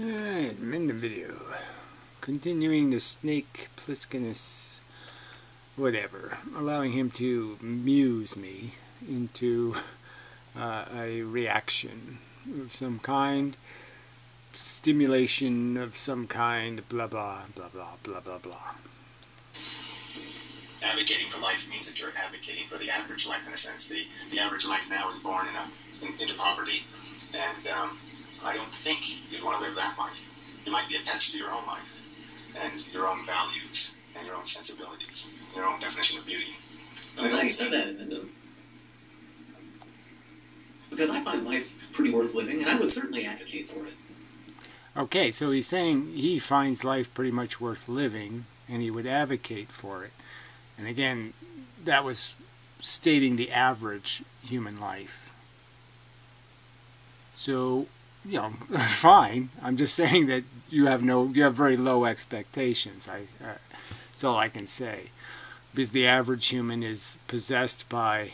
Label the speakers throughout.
Speaker 1: Alright, inmendham video. Continuing the snake pliskiness, whatever. Allowing him to muse me into a reaction of some kind, stimulation of some kind, blah blah, blah blah, blah blah blah.
Speaker 2: Advocating for life means that you're advocating for the average life in a sense. The average life now is born into poverty, and I don't think you'd want to live that life. You might be attached to your own life and your own values and your own sensibilities, your own definition of beauty.
Speaker 3: I'm glad you said that, inmendham. Because I find life pretty worth living, and I would certainly advocate for it.
Speaker 1: Okay, so he's saying he finds life pretty much worth living, and he would advocate for it. And again, that was stating the average human life. So, you know, fine. I'm just saying that you have very low expectations. That's all I can say. Because the average human is possessed by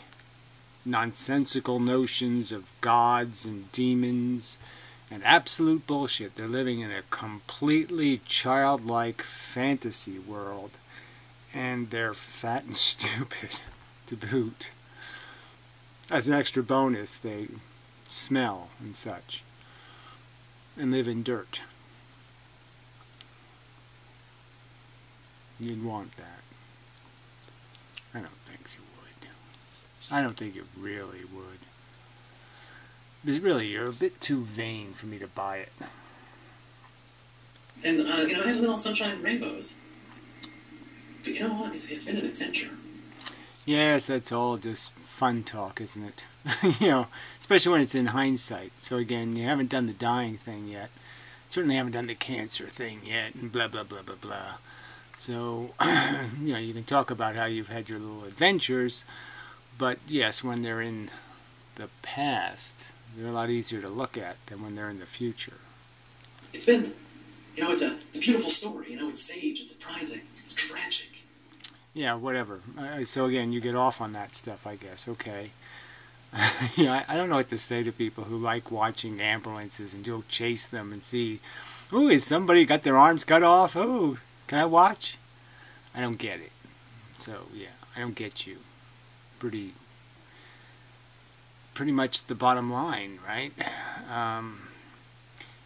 Speaker 1: nonsensical notions of gods and demons and absolute bullshit. They're living in a completely childlike fantasy world, and they're fat and stupid to boot. As an extra bonus, they smell and such, and live in dirt. You'd want that. I don't think you would. I don't think you really would. Because really, you're a bit too vain for me to buy it.
Speaker 3: And, it hasn't been all sunshine and rainbows. But you know what? It's been an adventure.
Speaker 1: Yes, that's all just fun talk, isn't it? You know, especially when it's in hindsight. So again, you haven't done the dying thing yet. Certainly haven't done the cancer thing yet, and blah, blah, blah, blah, blah. So, you know, you can talk about how you've had your little adventures, but yes, when they're in the past, they're a lot easier to look at than when they're in the future.
Speaker 3: It's been, it's a beautiful story. It's sage, it's surprising, it's tragic.
Speaker 1: Yeah, whatever. So again, you get off on that stuff, I guess. Okay. Yeah, I don't know what to say to people who like watching ambulances and go chase them and see, ooh, is somebody got their arms cut off? Ooh, can I watch? I don't get it. So yeah, I don't get you. Pretty much the bottom line, right?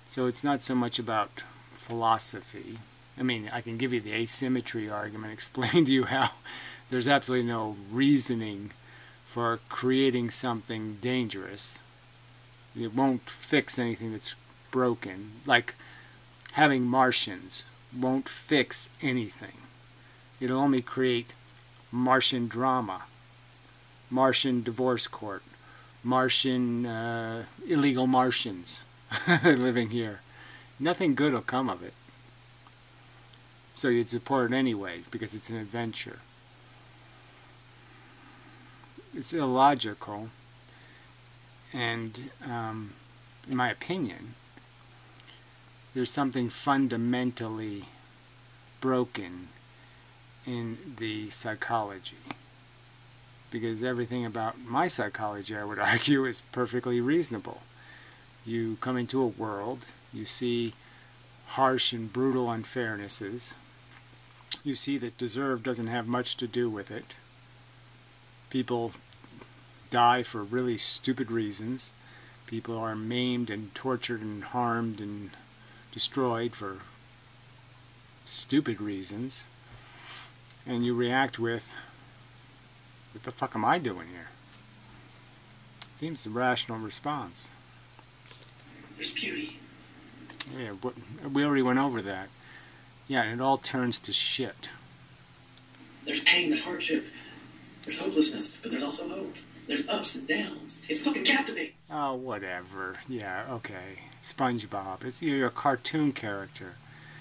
Speaker 1: So it's not so much about philosophy. I mean, I can give you the asymmetry argument, explain to you how there's absolutely no reasoning for creating something dangerous. It won't fix anything that's broken. Like having Martians won't fix anything. It'll only create Martian drama, Martian divorce court, Martian illegal Martians living here. Nothing good will come of it. So you'd support it anyway because it's an adventure. It's illogical, and in my opinion, there's something fundamentally broken in the psychology. Because everything about my psychology, I would argue, is perfectly reasonable. You come into a world, you see harsh and brutal unfairnesses, you see that deserve doesn't have much to do with it. People die for really stupid reasons. People are maimed and tortured and harmed and destroyed for stupid reasons. And you react with, what the fuck am I doing here? Seems the rational response.
Speaker 3: There's beauty.
Speaker 1: Yeah, we already went over that. Yeah, and it all turns to shit.
Speaker 3: There's pain, there's hardship, there's hopelessness, but there's also hope. There's ups and downs. It's fucking captivating.
Speaker 1: Oh, whatever. Yeah, okay. SpongeBob. You're a cartoon character.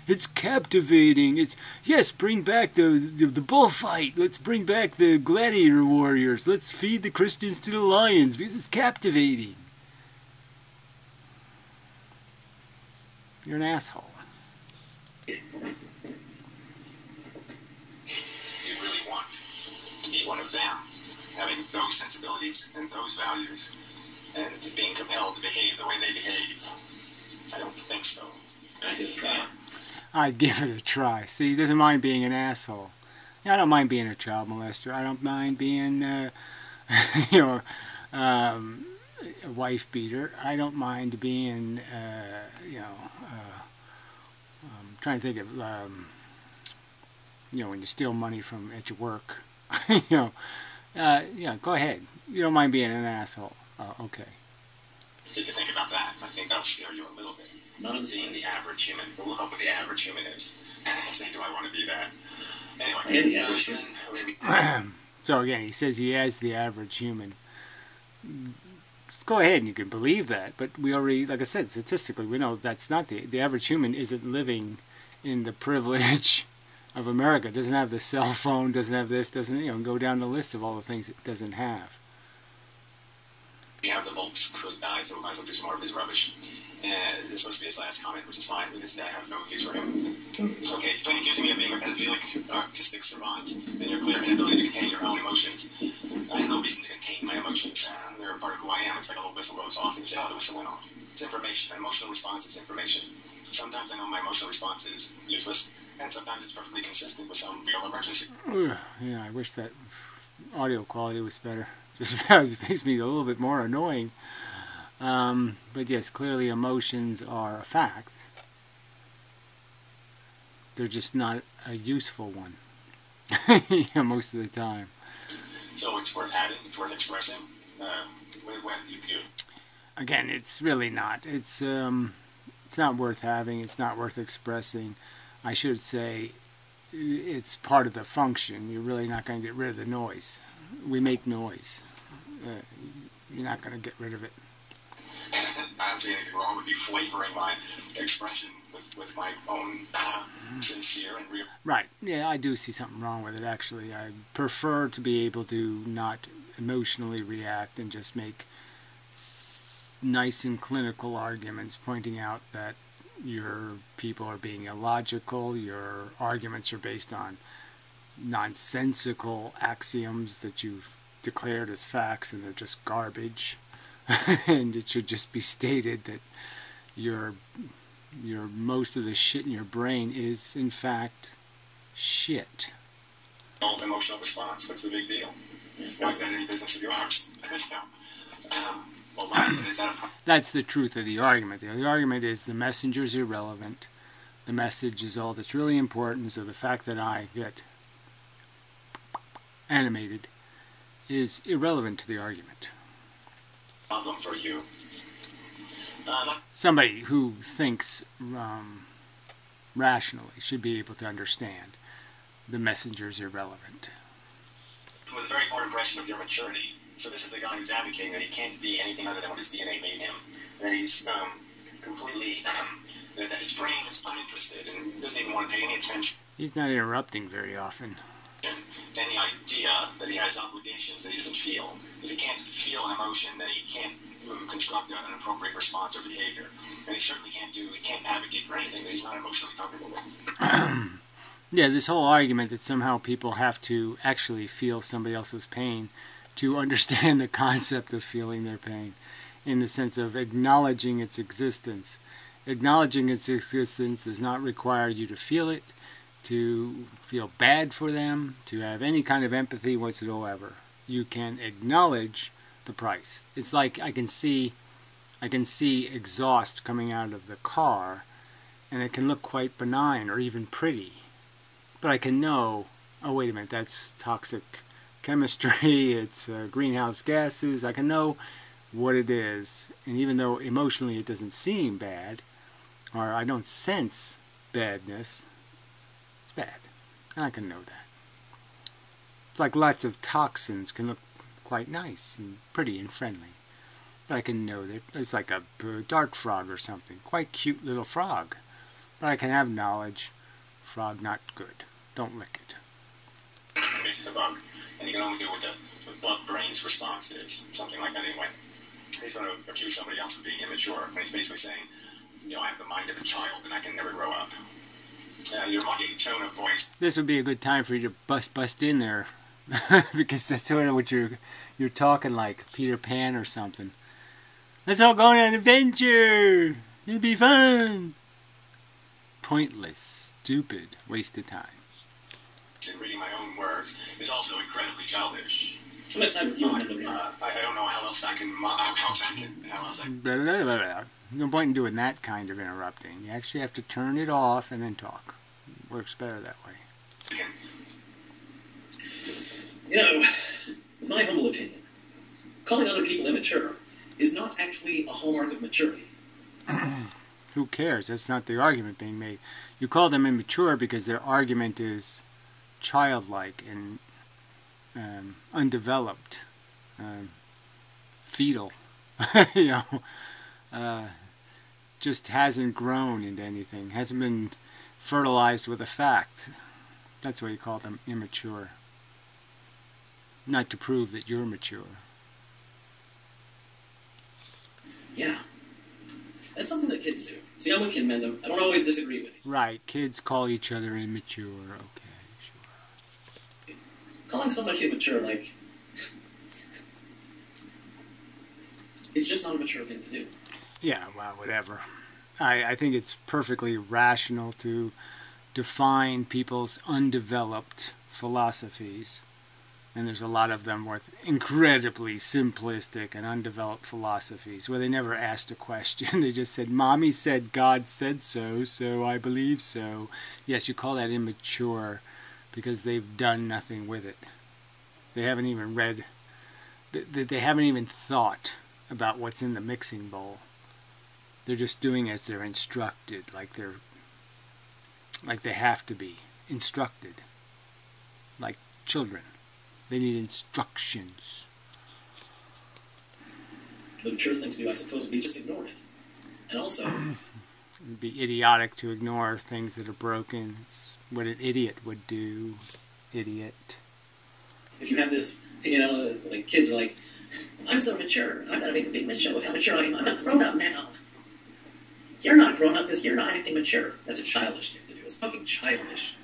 Speaker 1: It's captivating. Yes, bring back the bullfight. Let's bring back the gladiator warriors. Let's feed the Christians to the lions because it's captivating. You're an asshole.
Speaker 2: You really want to be one of them, having those sensibilities and those values, and being compelled to behave the way they behave. I don't think so.
Speaker 3: I give it a try.
Speaker 1: I'd give it a try. See, he doesn't mind being an asshole. Yeah, I don't mind being a child molester. I don't mind being, you know, a wife beater. I don't mind being, you know, I'm trying to think of, you know, when you steal money from at your work. You know, yeah, go ahead. You don't mind being an asshole. Okay.
Speaker 2: Did you think about that? I think that'll scare you a little bit.
Speaker 3: Not in
Speaker 2: Seeing the average human. We'll look up what the average human is. Say, do I want to be that? Anyway,
Speaker 3: I am the average
Speaker 2: human.
Speaker 1: So again, he says he is the average human. Go ahead and you can believe that, but we already, like I said, statistically, we know that's not the average human isn't living in the privilege of America. Doesn't have the cell phone, doesn't have this, doesn't, you know, go down the list of all the things it doesn't have.
Speaker 2: We have the Volks could die, so we might as well do some more of his rubbish. And this is supposed to be his last comment, which is fine, because I have no use for him. Okay, you're accusing me of being a pedophilic, artistic savant, and your clear inability to contain your own emotions. I have no reason to contain my emotions. They're a part of who I am. It's like a little whistle goes off, and you say, oh, the whistle went off. It's information. An emotional response is information. Sometimes I know my emotional response is useless, and sometimes it's perfectly consistent with some real emergency.
Speaker 1: Yeah, I wish that audio quality was better. Just because it makes me a little bit more annoying. But yes, clearly emotions are a fact. They're just not a useful one. Yeah, most of the time.
Speaker 2: So it's worth having, it's worth expressing.
Speaker 1: Again, it's really not. It's not worth having. It's not worth expressing. I should say it's part of the function. You're really not going to get rid of the noise. We make noise. You're not going to get rid of it.
Speaker 2: I don't see anything wrong with you flavoring my expression with my own sincere and real.
Speaker 1: Right. Yeah, I do see something wrong with it, actually. I prefer to be able to not emotionally react and just make nice and clinical arguments pointing out that your people are being illogical, your arguments are based on nonsensical axioms that you've declared as facts and they're just garbage. And it should just be stated that your most of the shit in your brain is in fact shit.
Speaker 2: Emotional response, what's the big deal? Why is that any business of yours?
Speaker 1: That's the truth of the argument. The argument is the messenger is irrelevant. The message is all that's really important, so the fact that I get animated is irrelevant to the argument.
Speaker 2: Problem for you.
Speaker 1: Somebody who thinks rationally should be able to understand the messenger is irrelevant.
Speaker 2: With a very poor impression of your maturity. So this is the guy who's advocating that he can't be anything other than what his DNA made him. That he's completely, that his brain is uninterested and doesn't even want to pay any attention.
Speaker 1: He's not interrupting very often.
Speaker 2: To any idea that he has obligations that he doesn't feel. If he can't feel an emotion, then he can't construct an appropriate response or behavior. And he certainly can't advocate for anything that he's not emotionally comfortable with.
Speaker 1: Yeah, this whole argument that somehow people have to actually feel somebody else's pain to understand the concept of feeling their pain, in the sense of acknowledging its existence. Acknowledging its existence does not require you to feel it, to feel bad for them, to have any kind of empathy whatsoever. You can acknowledge the price. It's like I can see exhaust coming out of the car, and it can look quite benign or even pretty. But I can know, oh wait a minute, that's toxic chemistry, it's greenhouse gases. I can know what it is, and even though emotionally it doesn't seem bad, or I don't sense badness, it's bad, and I can know that. It's like lots of toxins can look quite nice and pretty and friendly, but I can know that it's like a dart frog or something, quite cute little frog, but I can have knowledge, frog not good, don't lick it.
Speaker 2: This is a bug, and you can only do what the bug brain's response is, something like that anyway. He's going to accuse somebody else of being immature, and he's basically saying, you know, I have the mind of a child and I can never grow up. Your mocking tone of voice.
Speaker 1: This would be a good time for you to bust in there, because that's sort of what you're talking like, Peter Pan or something. Let's all go on an adventure! It'll be fun! pointless, stupid waste of time.
Speaker 2: And reading my own words is also incredibly childish.
Speaker 3: I'm gonna side with you on that.
Speaker 2: I don't know how else I can. How else I.
Speaker 1: Blah, blah, blah, blah. No point in doing that kind of interrupting. You actually have to turn it off and then talk. It works better that way.
Speaker 3: You know, in my humble opinion, calling other people immature is not actually a hallmark of maturity.
Speaker 1: Who cares? That's not the argument being made. You call them immature because their argument is childlike and undeveloped, fetal, you know, just hasn't grown into anything, hasn't been fertilized with a fact. That's why you call them immature. Not to prove that you're mature.
Speaker 3: Yeah. That's something that kids do. See, I'm with you, Inmendham. I don't always disagree with you.
Speaker 1: Right, kids call each other immature. Okay, sure.
Speaker 3: Calling somebody immature, like, it's just not a mature thing to do.
Speaker 1: Yeah, well, whatever. I think it's perfectly rational to define people's undeveloped philosophies. And there's a lot of them with incredibly simplistic and undeveloped philosophies where they never asked a question. They just said, Mommy said God said so, so I believe so. Yes, you call that immature because they've done nothing with it. They haven't even read, they haven't even thought about what's in the mixing bowl. They're just doing as they're instructed, like they have to be instructed, like children. They need instructions.
Speaker 3: The mature thing to do, I suppose, would be just ignore it. And also,
Speaker 1: it would be idiotic to ignore things that are broken. It's what an idiot would do. Idiot.
Speaker 3: if you have this, you know, like kids are like, I'm so mature. I've got to make a big show of how mature I am. I'm a grown up now. You're not grown up because you're not acting mature. That's a childish thing to do. It's fucking childish.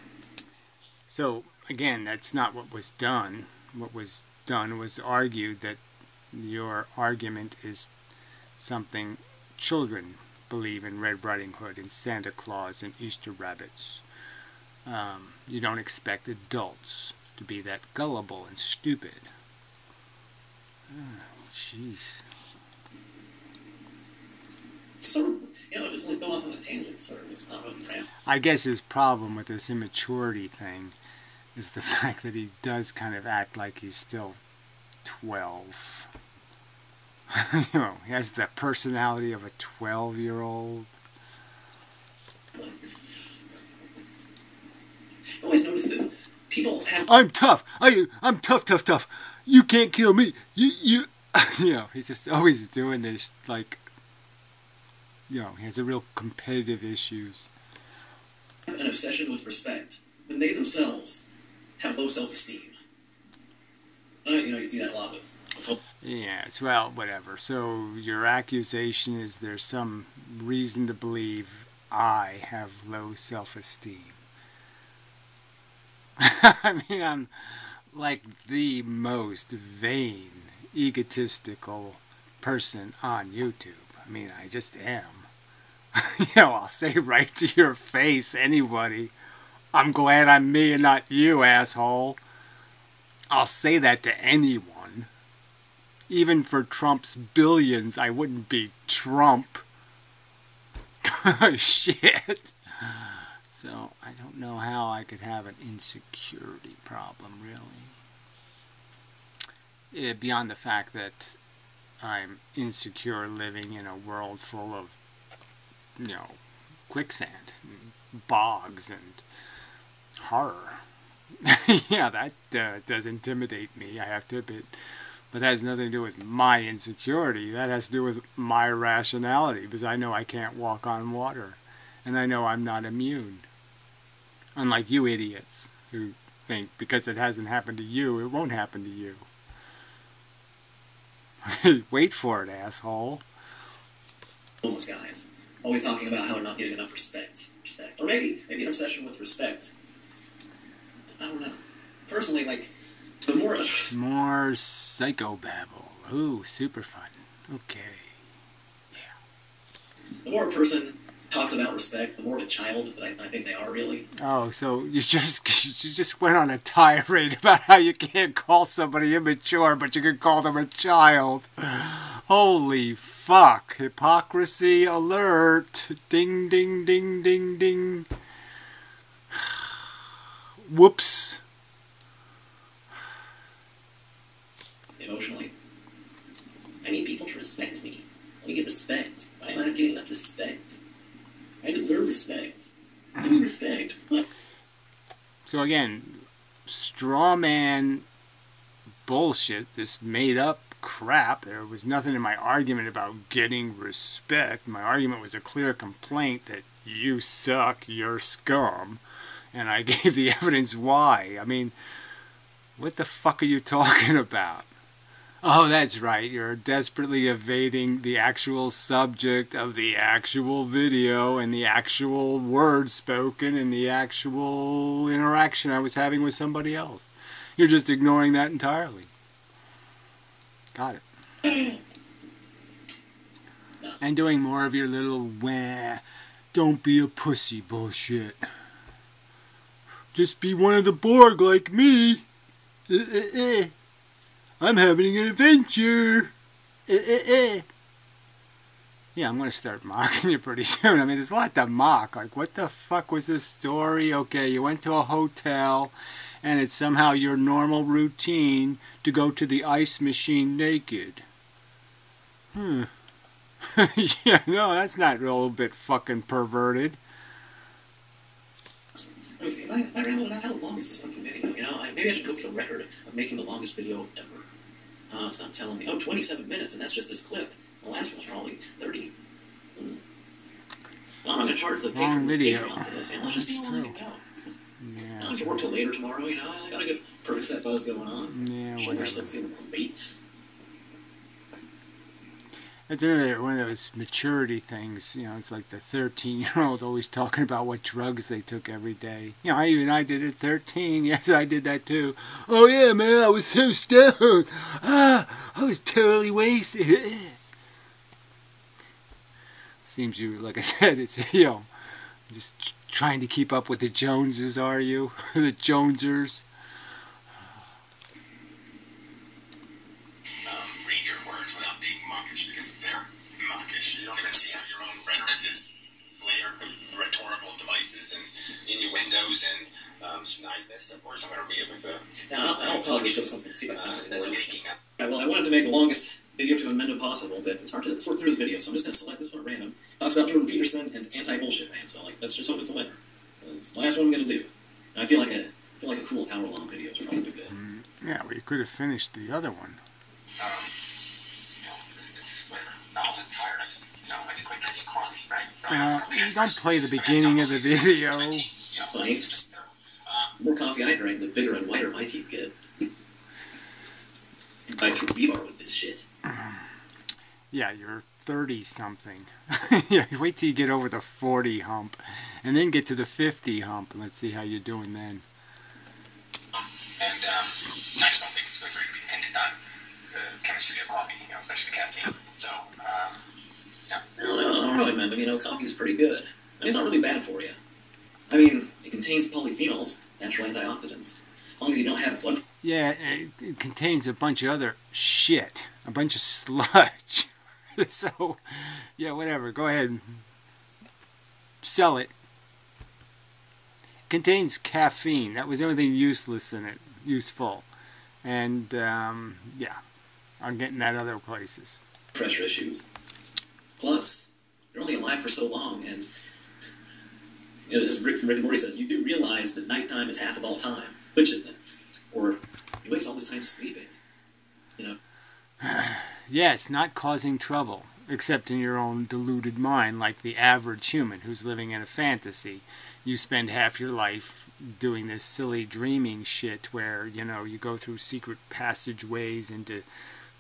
Speaker 1: So, again, that's not what was done. What was done was argued that your argument is something children believe in Red Riding Hood and Santa Claus and Easter rabbits. You don't expect adults to be that gullible and stupid. Jeez.
Speaker 3: Sort of, you know, just like go off on a tangent, sort of, just not really ramp.
Speaker 1: I guess his problem with this immaturity thing is the fact that he does kind of act like he's still 12. You know, he has the personality of a 12-year-old.
Speaker 3: I always notice that people have...
Speaker 1: I'm tough. I'm tough. You can't kill me. You know, he's just always doing this, like, you know, he has a real competitive issues.
Speaker 3: an obsession with respect when they themselves have low self-esteem. You know, you see that a lot with hope.
Speaker 1: Yes, well, whatever. So your accusation is there's some reason to believe I have low self-esteem. I mean, I'm like the most vain, egotistical person on YouTube. I mean, I just am. You know, I'll say right to your face, anybody, I'm glad I'm me and not you, asshole. I'll say that to anyone. Even for Trump's billions, I wouldn't be Trump. Shit. So, I don't know how I could have an insecurity problem, really. Beyond the fact that I'm insecure living in a world full of, you know, quicksand, and bogs, and horror. Yeah, that does intimidate me, I have to admit. But that has nothing to do with my insecurity. That has to do with my rationality, because I know I can't walk on water. And I know I'm not immune. Unlike you idiots who think because it hasn't happened to you, it won't happen to you. Wait for it, asshole.
Speaker 3: Homeless guys always talking about how they're not getting enough respect. Or maybe an obsession with respect. I don't know. Personally, like, the more...
Speaker 1: More psychobabble. Ooh, super fun. Okay. Yeah.
Speaker 3: The more a person talks about respect, the more of a child that I think they are really.
Speaker 1: Oh, so you just went on a tirade about how you can't call somebody immature, but you can call them a child. Holy fuck. Hypocrisy alert. Ding, ding, ding, ding, ding. Whoops.
Speaker 3: Emotionally. I need people to respect me. Let me get respect. Why am I not getting enough respect? I deserve respect. Give me respect. What?
Speaker 1: So again, straw man bullshit, this made up crap. There was nothing in my argument about getting respect. My argument was a clear complaint that you suck, you're scum, and I gave the evidence why. I mean, what the fuck are you talking about? Oh, that's right. You're desperately evading the actual subject of the actual video and the actual words spoken and the actual interaction I was having with somebody else. You're just ignoring that entirely. Got it. And doing more of your little wah, don't be a pussy bullshit. Just be one of the Borg like me. I'm having an adventure. Yeah, I'm going to start mocking you pretty soon. I mean, there's a lot to mock. Like, what the fuck was this story? Okay, you went to a hotel, and it's somehow your normal routine to go to the ice machine naked. Yeah, no, that's not a little bit fucking perverted.
Speaker 3: Let me see. If I rambled enough, how long is this fucking video? You know, maybe I should go for the record of making the longest video ever. Oh, it's not telling me. Oh, 27 minutes, and that's just this clip. The last one was probably 30. Well, I'm not going to charge the Patreon for this. And let's just see how long it go.
Speaker 1: Yeah,
Speaker 3: I don't have to work till later tomorrow, you know. I got a good Percocet buzz going on.
Speaker 1: Yeah,
Speaker 3: Sugar's still feeling great.
Speaker 1: It's another one of those maturity things, you know. It's like the 13-year-old always talking about what drugs they took every day. You know, I did it at 13. Yes, I did that too. Oh yeah, man, I was so stoned. I was totally wasted. Seems you, like I said, it's, you know, just trying to keep up with the Joneses, are you? The Jonesers.
Speaker 2: Read your words without being mockish, because they're mockish. You don't even see how your own rhetoric is layered with rhetorical devices and innuendos and snideness. Of course, I'm going to read it with a...
Speaker 3: Now, I'll pause this with something, see if I can find something that's
Speaker 2: speaking
Speaker 3: interesting. Right, well, I wanted to make the longest video to inmendham possible, but it's hard to sort through his videos, so I'm just going to select this one at random. Talks about Jordan Peterson and anti-bullshit man, so like, let's just hope it's a winner. It's the last one I'm going to do. And I feel like a cool hour-long video is probably good.
Speaker 1: Yeah, we could have finished the other one.
Speaker 2: It's whatever. I was tired. I can quit drinking coffee, right? So
Speaker 1: don't play the beginning of the video.
Speaker 3: Funny. The more coffee I drink, the bigger and whiter my teeth get. I can rebar with this shit.
Speaker 1: Yeah, you're 30-something. Yeah, wait till you get over the 40 hump, and then get to the 50 hump, and let's see how you're doing then.
Speaker 2: And I just don't think it's good for you to be dependent on the chemistry of coffee, especially caffeine. So, yeah.
Speaker 3: No, I don't really, man. You know, coffee's pretty good. I mean, it's not really bad for you. I mean, it contains polyphenols, natural antioxidants. As long as you don't have blood.
Speaker 1: Yeah, it contains a bunch of other shit. A bunch of sludge. So, yeah, whatever. Go ahead. Sell it. Contains caffeine. That was the only thing useless in it. Useful. And, yeah. I'm getting that other places.
Speaker 3: Pressure issues. Plus, you're only alive for so long, and you know, as Rick from Rick and Morty says, you do realize that nighttime is half of all time. Which, or he wastes all this time sleeping. You know.
Speaker 1: Yes, not causing trouble, except in your own deluded mind, like the average human who's living in a fantasy. You spend half your life doing this silly dreaming shit where, you know, you go through secret passageways into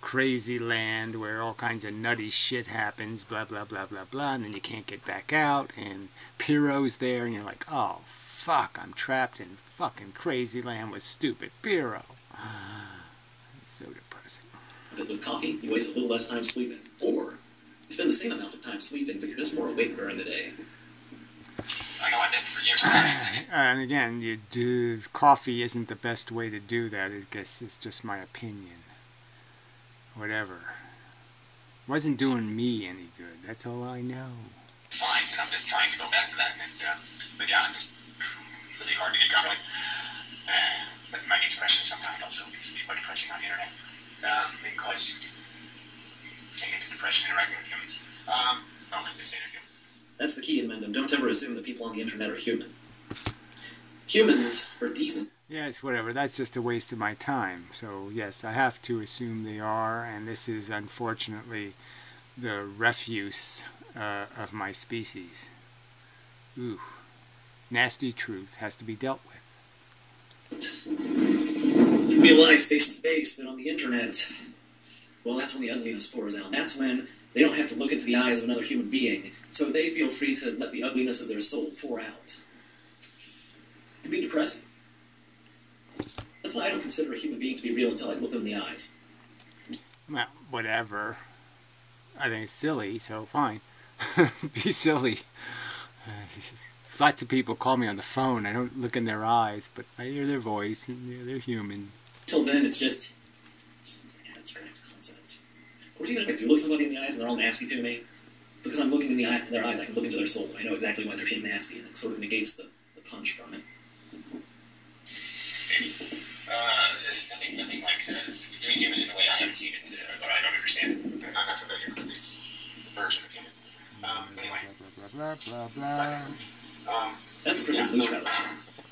Speaker 1: crazy land where all kinds of nutty shit happens, blah, blah, blah, blah, blah, and then you can't get back out, and Piro's there, and you're like, oh, fuck, I'm trapped in fucking crazy land with stupid Piro. It's so depressing.
Speaker 3: But with coffee, you waste a little less time sleeping. Or, you spend the same amount of time sleeping, but you're just more awake during the day.
Speaker 2: for years.
Speaker 1: And again, coffee isn't the best way to do that. I guess it's just my opinion. Whatever. Wasn't doing me any good. That's all I know.
Speaker 2: Fine, and I'm just trying to go back to that. But yeah, I'm just really hard to get going. But it might be depression of some kind also. It's quite depressing on the internet. It can cause you to sink into depression interacting with humans. No, I didn't say they're humans.
Speaker 3: That's the key, inmendham. Don't ever assume that people on the internet are human. Humans are decent.
Speaker 1: Yes, whatever. That's just a waste of my time. So, yes, I have to assume they are, and this is unfortunately the refuse of my species. Ooh. Nasty truth has to be dealt with.
Speaker 3: In real life, face to face, but on the internet, well, that's when the ugliness pours out. That's when they don't have to look into the eyes of another human being, so they feel free to let the ugliness of their soul pour out. It can be depressing. That's why I don't consider a human being to be real until I look them in the eyes.
Speaker 1: Well, whatever. I think it's silly, so fine. Be silly. Lots of people call me on the phone. I don't look in their eyes, but I hear their voice, and they're human.
Speaker 3: Till then, it's just an abstract concept. Of course, even if I do look somebody in the eyes and they're all nasty to me, because I'm looking in their eyes, I can look into their soul. I know exactly why they're being nasty, and it sort of negates the punch from it.
Speaker 2: Nothing like doing human in a way I haven't seen it, or I don't understand it. I'm not familiar with this version of human. Anyway.
Speaker 1: Blah, blah, blah.
Speaker 3: That's a pretty loose route.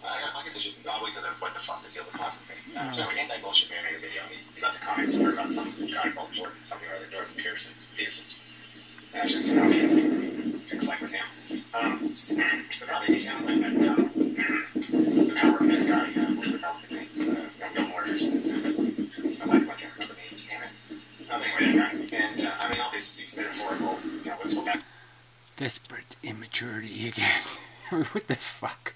Speaker 2: I guess I should. I'll wait till what the fuck to deal with conflict thing. So, anti-bullshit man made a video. He got the comments about some guy called Jordan, something or other, Jordan Peterson. I shouldn't say to reflect with him. But probably he sounds like that. The power of this guy, whatever the hell's his name, Bill Moyers. I can't remember the names, damn it. Anyway, that guy. And, I mean, all these metaphorical, let's go back.
Speaker 1: Desperate immaturity again. What the fuck?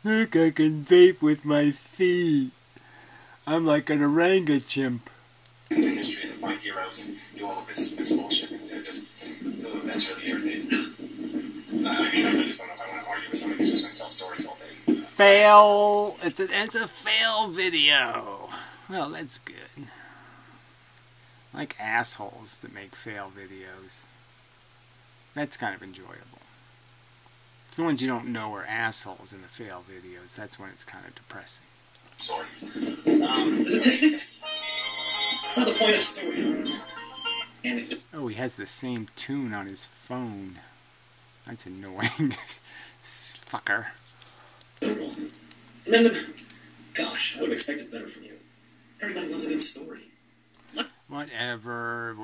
Speaker 1: Look, I can vape with my feet. I'm like an orangutan chimp.
Speaker 2: The history of my heroes and do all of this bullshit. And that's really irritating. I mean, I just don't know if I want to argue with somebody who's just going to tell stories all day.
Speaker 1: Fail! It's a fail video. Well, that's good. I like assholes that make fail videos. That's kind of enjoyable. It's the ones you don't know are assholes in the fail videos. That's when it's kind of depressing.
Speaker 2: Stories.
Speaker 3: It's not the point of story.
Speaker 1: Oh, he has the same tune on his phone. That's annoying. Fucker.
Speaker 3: And then, gosh, I would have expected better from you. Everybody loves a good story.
Speaker 1: Whatever.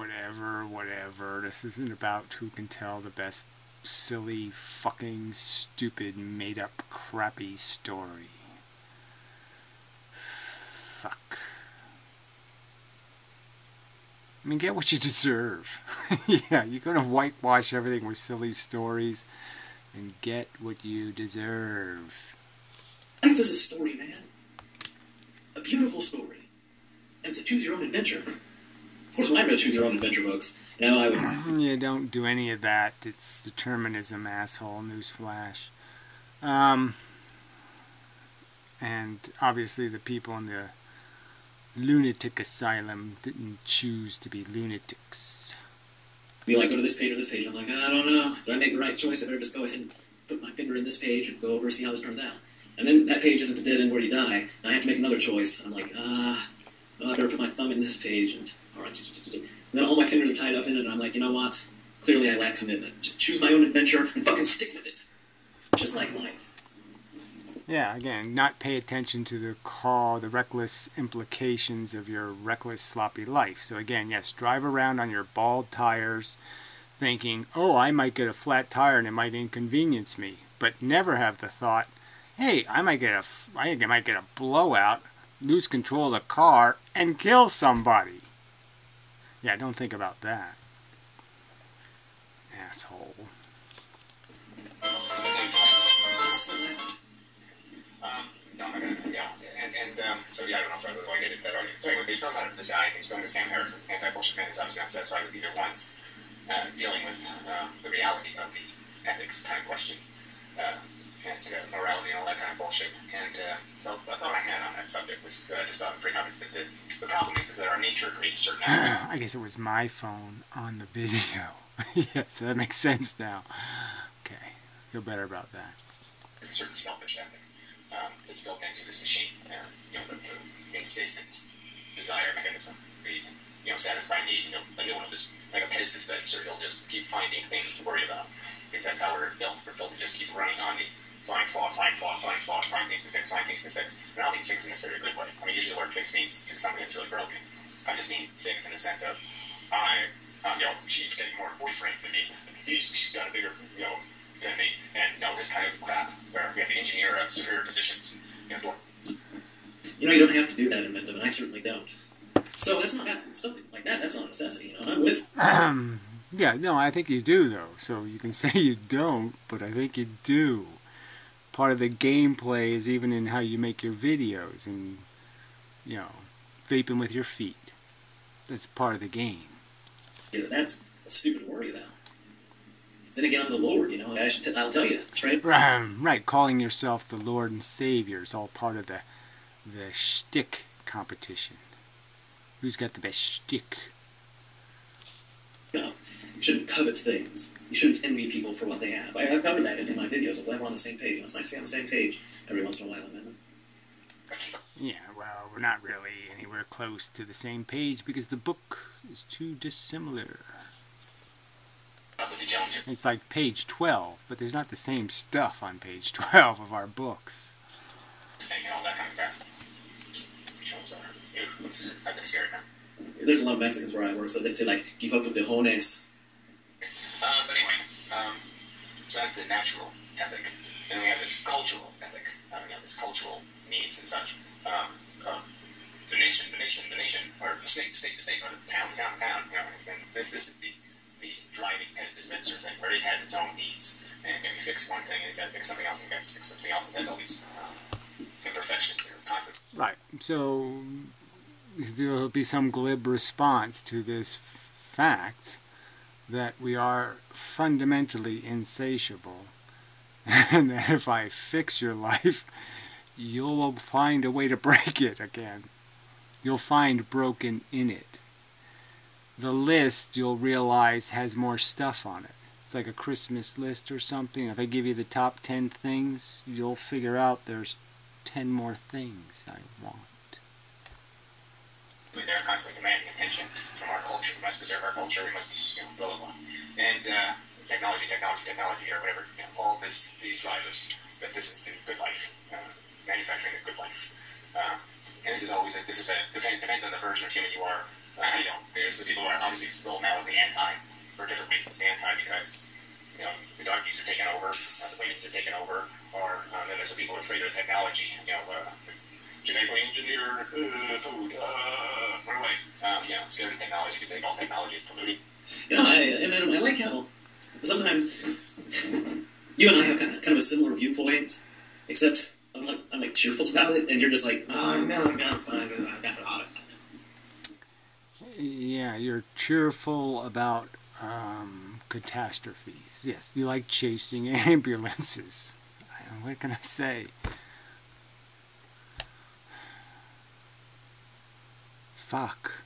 Speaker 1: This isn't about who can tell the best silly, fucking, stupid, made-up, crappy story. Fuck. I mean, get what you deserve. Yeah, you're gonna whitewash everything with silly stories, and get what you deserve.
Speaker 3: Life is a story, man. A beautiful story. And it's a choose-your-own-adventure. Of course, when I read choose-your-own-adventure books, I would...
Speaker 1: You don't do any of that. It's determinism, asshole. Newsflash. And obviously the people in the lunatic asylum didn't choose to be lunatics.
Speaker 3: Be like, go to this page or this page. I'm like, I don't know. Did I make the right choice? I better just go ahead and put my finger in this page and go over and see how this turns out. And then that page isn't the dead end where you die. And I have to make another choice. I'm like, I better put my thumb in this page. And all right. And then all my fingers are tied up in it, and I'm like, you know what? Clearly I lack commitment. Just choose my own adventure and fucking stick with it. Just like life.
Speaker 1: Yeah, again, not pay attention to the reckless implications of your reckless, sloppy life. So again, yes, drive around on your bald tires thinking, oh, I might get a flat tire and it might inconvenience me. But never have the thought, hey, I might get a blowout, lose control of the car, and kill somebody. Yeah, don't think about that. Asshole.
Speaker 2: So yeah, I don't know if I really get it that argument. So anyway, he's talking about this guy, he's going to Sam Harrison, anti-bullshit man, is obviously not satisfied with either ones, dealing with the reality of the ethics kind of questions, and morality. bullshit. And so the thought I had on that subject was just pretty obvious that the problem is that our nature creates a certain ethic.
Speaker 1: I guess it was my phone on the video. Yeah, so that makes sense now. Okay, feel better about that.
Speaker 2: A certain selfish ethic that's built into this machine. You know, the incessant desire mechanism. The satisfy need. A new one will just, like a pet is dispenser, he'll just keep finding things to worry about. Because that's how we're built. We're built to just keep running on the find flaws, find things to fix, find things to fix. And I don't mean fix in necessarily a good way. I mean, usually the word fix means fix something that's really broken. I just mean fix in the sense of, she's getting more boyfriend than me. She's got a bigger, than me. And, this kind of crap where we have to engineer a superior position to,
Speaker 3: You don't have to do that in Mendham, and I certainly don't. So that's not stuff like that. That's not a necessity. I'm with.
Speaker 1: Yeah, no, I think you do though. So you can say you don't, but I think you do. Part of the gameplay is even in how you make your videos, and vaping with your feet. That's part of the game.
Speaker 3: Yeah, that's stupid to worry about. Then again, I'm the Lord. I'll tell you, that's right.
Speaker 1: Right, calling yourself the Lord and Savior is all part of the shtick competition. Who's got the best shtick?
Speaker 3: You shouldn't covet things. You shouldn't envy people for what they have. I've covered that in my videos. I'm glad we're on the same page. It's nice to be on the same page every once in a while, man.
Speaker 1: Yeah, well, we're not really anywhere close to the same page because the book is too dissimilar. It's like page 12, but there's not the same stuff on page 12 of our books.
Speaker 2: That's scary, man.
Speaker 3: There's a lot of Mexicans where I work, so they say, keep up with the jones.
Speaker 2: But anyway, so that's the natural ethic. Then we have this cultural ethic. We have this cultural needs and such of the nation, or the state, or the town. And this is the driving pest dispenser thing, where it has its own needs. And if you fix one thing, it's got to fix something else, and you got to fix something else, and there's all these imperfections that are constant.
Speaker 1: Right. So there'll be some glib response to this fact that we are fundamentally insatiable, and that if I fix your life, you'll find a way to break it again. You'll find broken in it. The list, you'll realize, has more stuff on it. It's like a Christmas list or something. If I give you the top 10 things, you'll figure out there's 10 more things I want.
Speaker 2: They're constantly demanding attention from our culture. We must preserve our culture. We must, blah, blah, blah. And technology, or whatever. All these drivers. But this is the good life. Manufacturing the good life. And this is always depends on the version of human you are. There's the people who are obviously fundamentally anti for different reasons. Anti because the darkies are taking over, the women's are taking over, or then there's the people who are afraid of technology. Genetically engineered food. Run away. Scared of technology because they think all technology is polluting.
Speaker 3: I like how sometimes you and I have kind of a similar viewpoint, except I'm cheerful about it, and you're just like, oh no, I'm fine, I got it on it.
Speaker 1: Yeah, you're cheerful about catastrophes. Yes, you like chasing ambulances. What can I say? Fuck.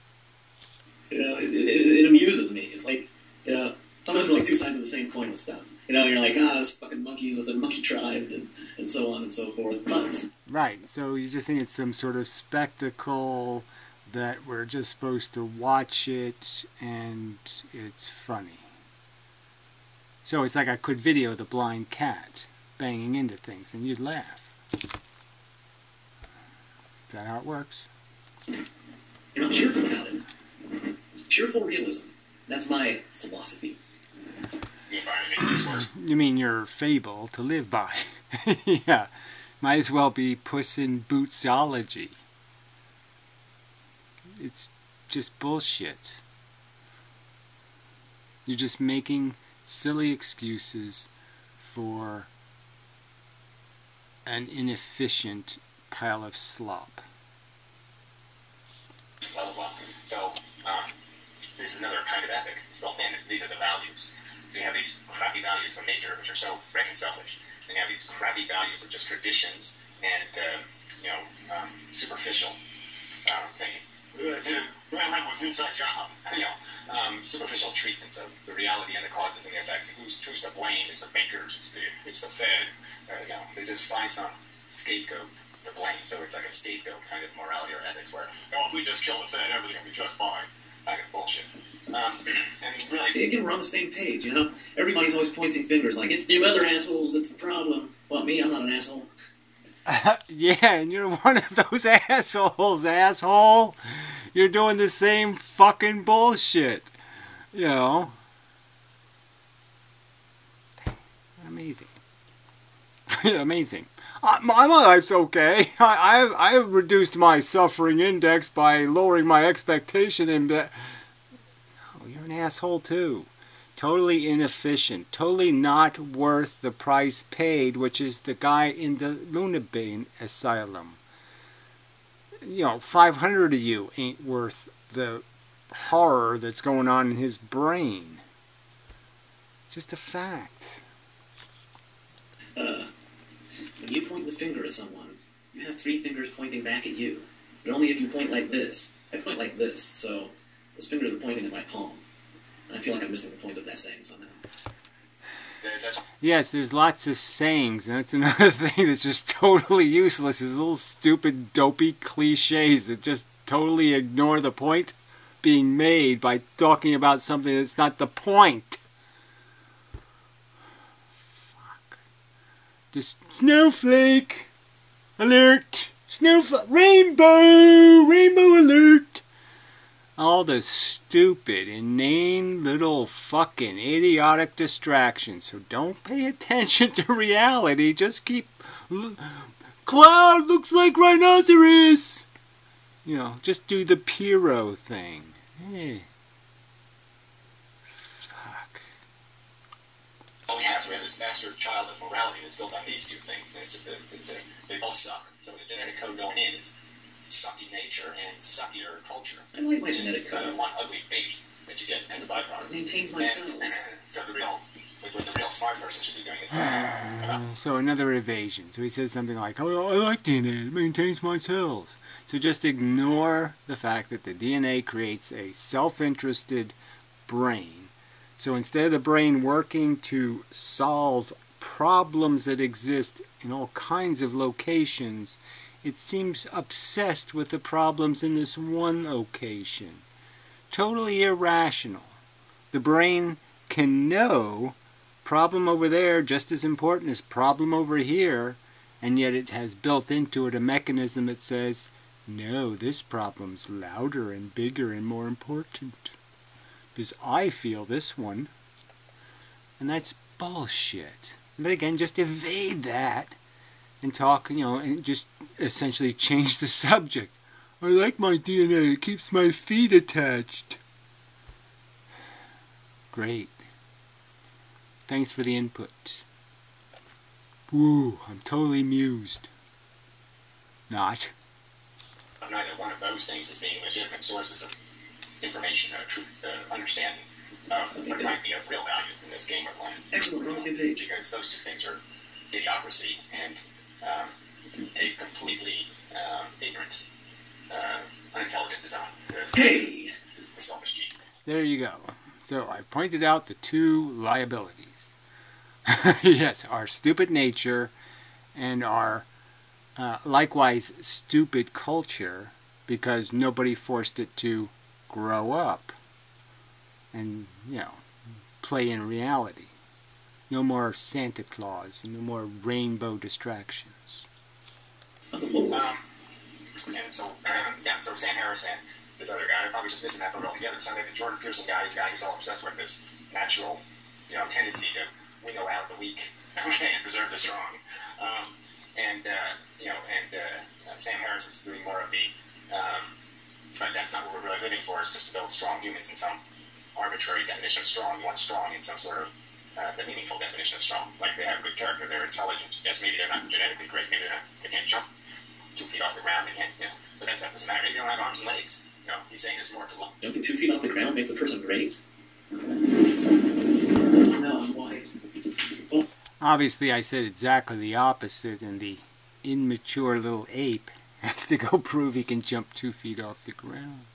Speaker 3: It amuses me. It's like, sometimes we're like two sides of the same coin with stuff. You're like, this fucking monkeys with a monkey tribe, and so on and so forth. But
Speaker 1: right, so you just think it's some sort of spectacle that we're just supposed to watch it, and it's funny. So it's like I could video the blind cat banging into things, and you'd laugh. Is that how it works?
Speaker 3: You're not cheerful about it. Cheerful realism. That's my philosophy.
Speaker 1: You mean your fable to live by? Yeah. Might as well be Puss in Bootsology. It's just bullshit. You're just making silly excuses for an inefficient pile of slop.
Speaker 2: Blah, blah, blah. So, this is another kind of ethic. It's built in. These are the values. So you have these crappy values from nature, which are so freaking selfish. and you have these crappy values of just traditions and superficial thinking. That was an inside job. Superficial treatments of the reality and the causes and the effects. And who's to blame? It's the bankers. It's the Fed. They just find some scapegoat to blame. So it's like a scapegoat kind of morality or ethics where, if we just kill the Fed, everything will be just fine. Kind of bullshit. And really,
Speaker 3: see, again, we're on the same page. Everybody's always pointing fingers like it's them other assholes that's the problem. Well, me, I'm not an asshole.
Speaker 1: Yeah, and you're one of those assholes, asshole. You're doing the same fucking bullshit. Amazing. Amazing. My life's okay. I've reduced my suffering index by lowering my expectation and no, you're an asshole too. Totally inefficient. Totally not worth the price paid, which is the guy in the Lunabane asylum. 500 of you ain't worth the horror that's going on in his brain. Just a fact.
Speaker 3: When you point the finger at someone, you have 3 fingers pointing back at you. But only if you point like this. I point like this, so those fingers are pointing at my palm. And I feel like I'm missing the point of that saying somehow.
Speaker 1: Yes, there's lots of sayings, and that's another thing that's just totally useless, is little stupid, dopey cliches that just totally ignore the point being made by talking about something that's not the point. Fuck. Just snowflake alert! Snowflake! Rainbow! Rainbow alert! All the stupid, inane little fucking idiotic distractions. So don't pay attention to reality. Just keep... Cloud looks like rhinoceros! Just do the Piro thing. Hey. Fuck.
Speaker 2: All we have, so we have this master child of morality that's built on these 2 things. And it's just they both suck. So the genetic code going in is sucky nature and suckier culture.
Speaker 3: I like my genetic code.
Speaker 2: One ugly baby that you get as a byproduct.
Speaker 3: It maintains my cells.
Speaker 2: So the real smart person should be doing is...
Speaker 1: So another evasion. So he says something like, "Oh, I like DNA. It maintains my cells." So just ignore the fact that the DNA creates a self-interested brain. So instead of the brain working to solve problems that exist in all kinds of locations, it seems obsessed with the problems in this one location. Totally irrational. The brain can know problem over there just as important as problem over here, and yet it has built into it a mechanism that says, no, this problem's louder and bigger and more important. Because I feel this one. And that's bullshit. But again, just evade that. And talk, and just essentially change the subject. I like my DNA. It keeps my feet attached. Great. Thanks for the input. Woo, I'm totally amused. Not.
Speaker 2: Neither one of those things as being legitimate sources of information, truth, understanding of what might be of real value in this game we're playing.
Speaker 3: Excellent, we're on the same page.
Speaker 2: Because those 2 things are idiocracy and a completely ignorant, unintelligent design.
Speaker 3: Hey!
Speaker 2: Selfish cheat.
Speaker 1: There you go. So I pointed out the 2 liabilities. Yes, our stupid nature and our likewise stupid culture, because nobody forced it to grow up and, play in reality. No more Santa Claus and no more rainbow distractions.
Speaker 2: And so Sam Harris and this other guy are probably just missing that boat altogether. It sounds like the Jordan Peterson guy is a guy who's all obsessed with this natural, tendency to winnow out the weak, and preserve the strong. Sam Harris is doing more of the, but that's not what we're really living for. It's just to build strong humans in some arbitrary definition of strong. You want strong in some sort of the meaningful definition of strong. Like they have good character, they're intelligent. Yes, maybe they're not genetically great. Maybe they can't jump 2 feet off the ground. They can't, but that doesn't matter. Maybe they don't have arms and legs. He's saying there's more to life.
Speaker 3: Jumping 2 feet off the ground makes a person great? No, I'm white.
Speaker 1: Obviously, I said exactly the opposite, and the immature little ape has to go prove he can jump 2 feet off the ground.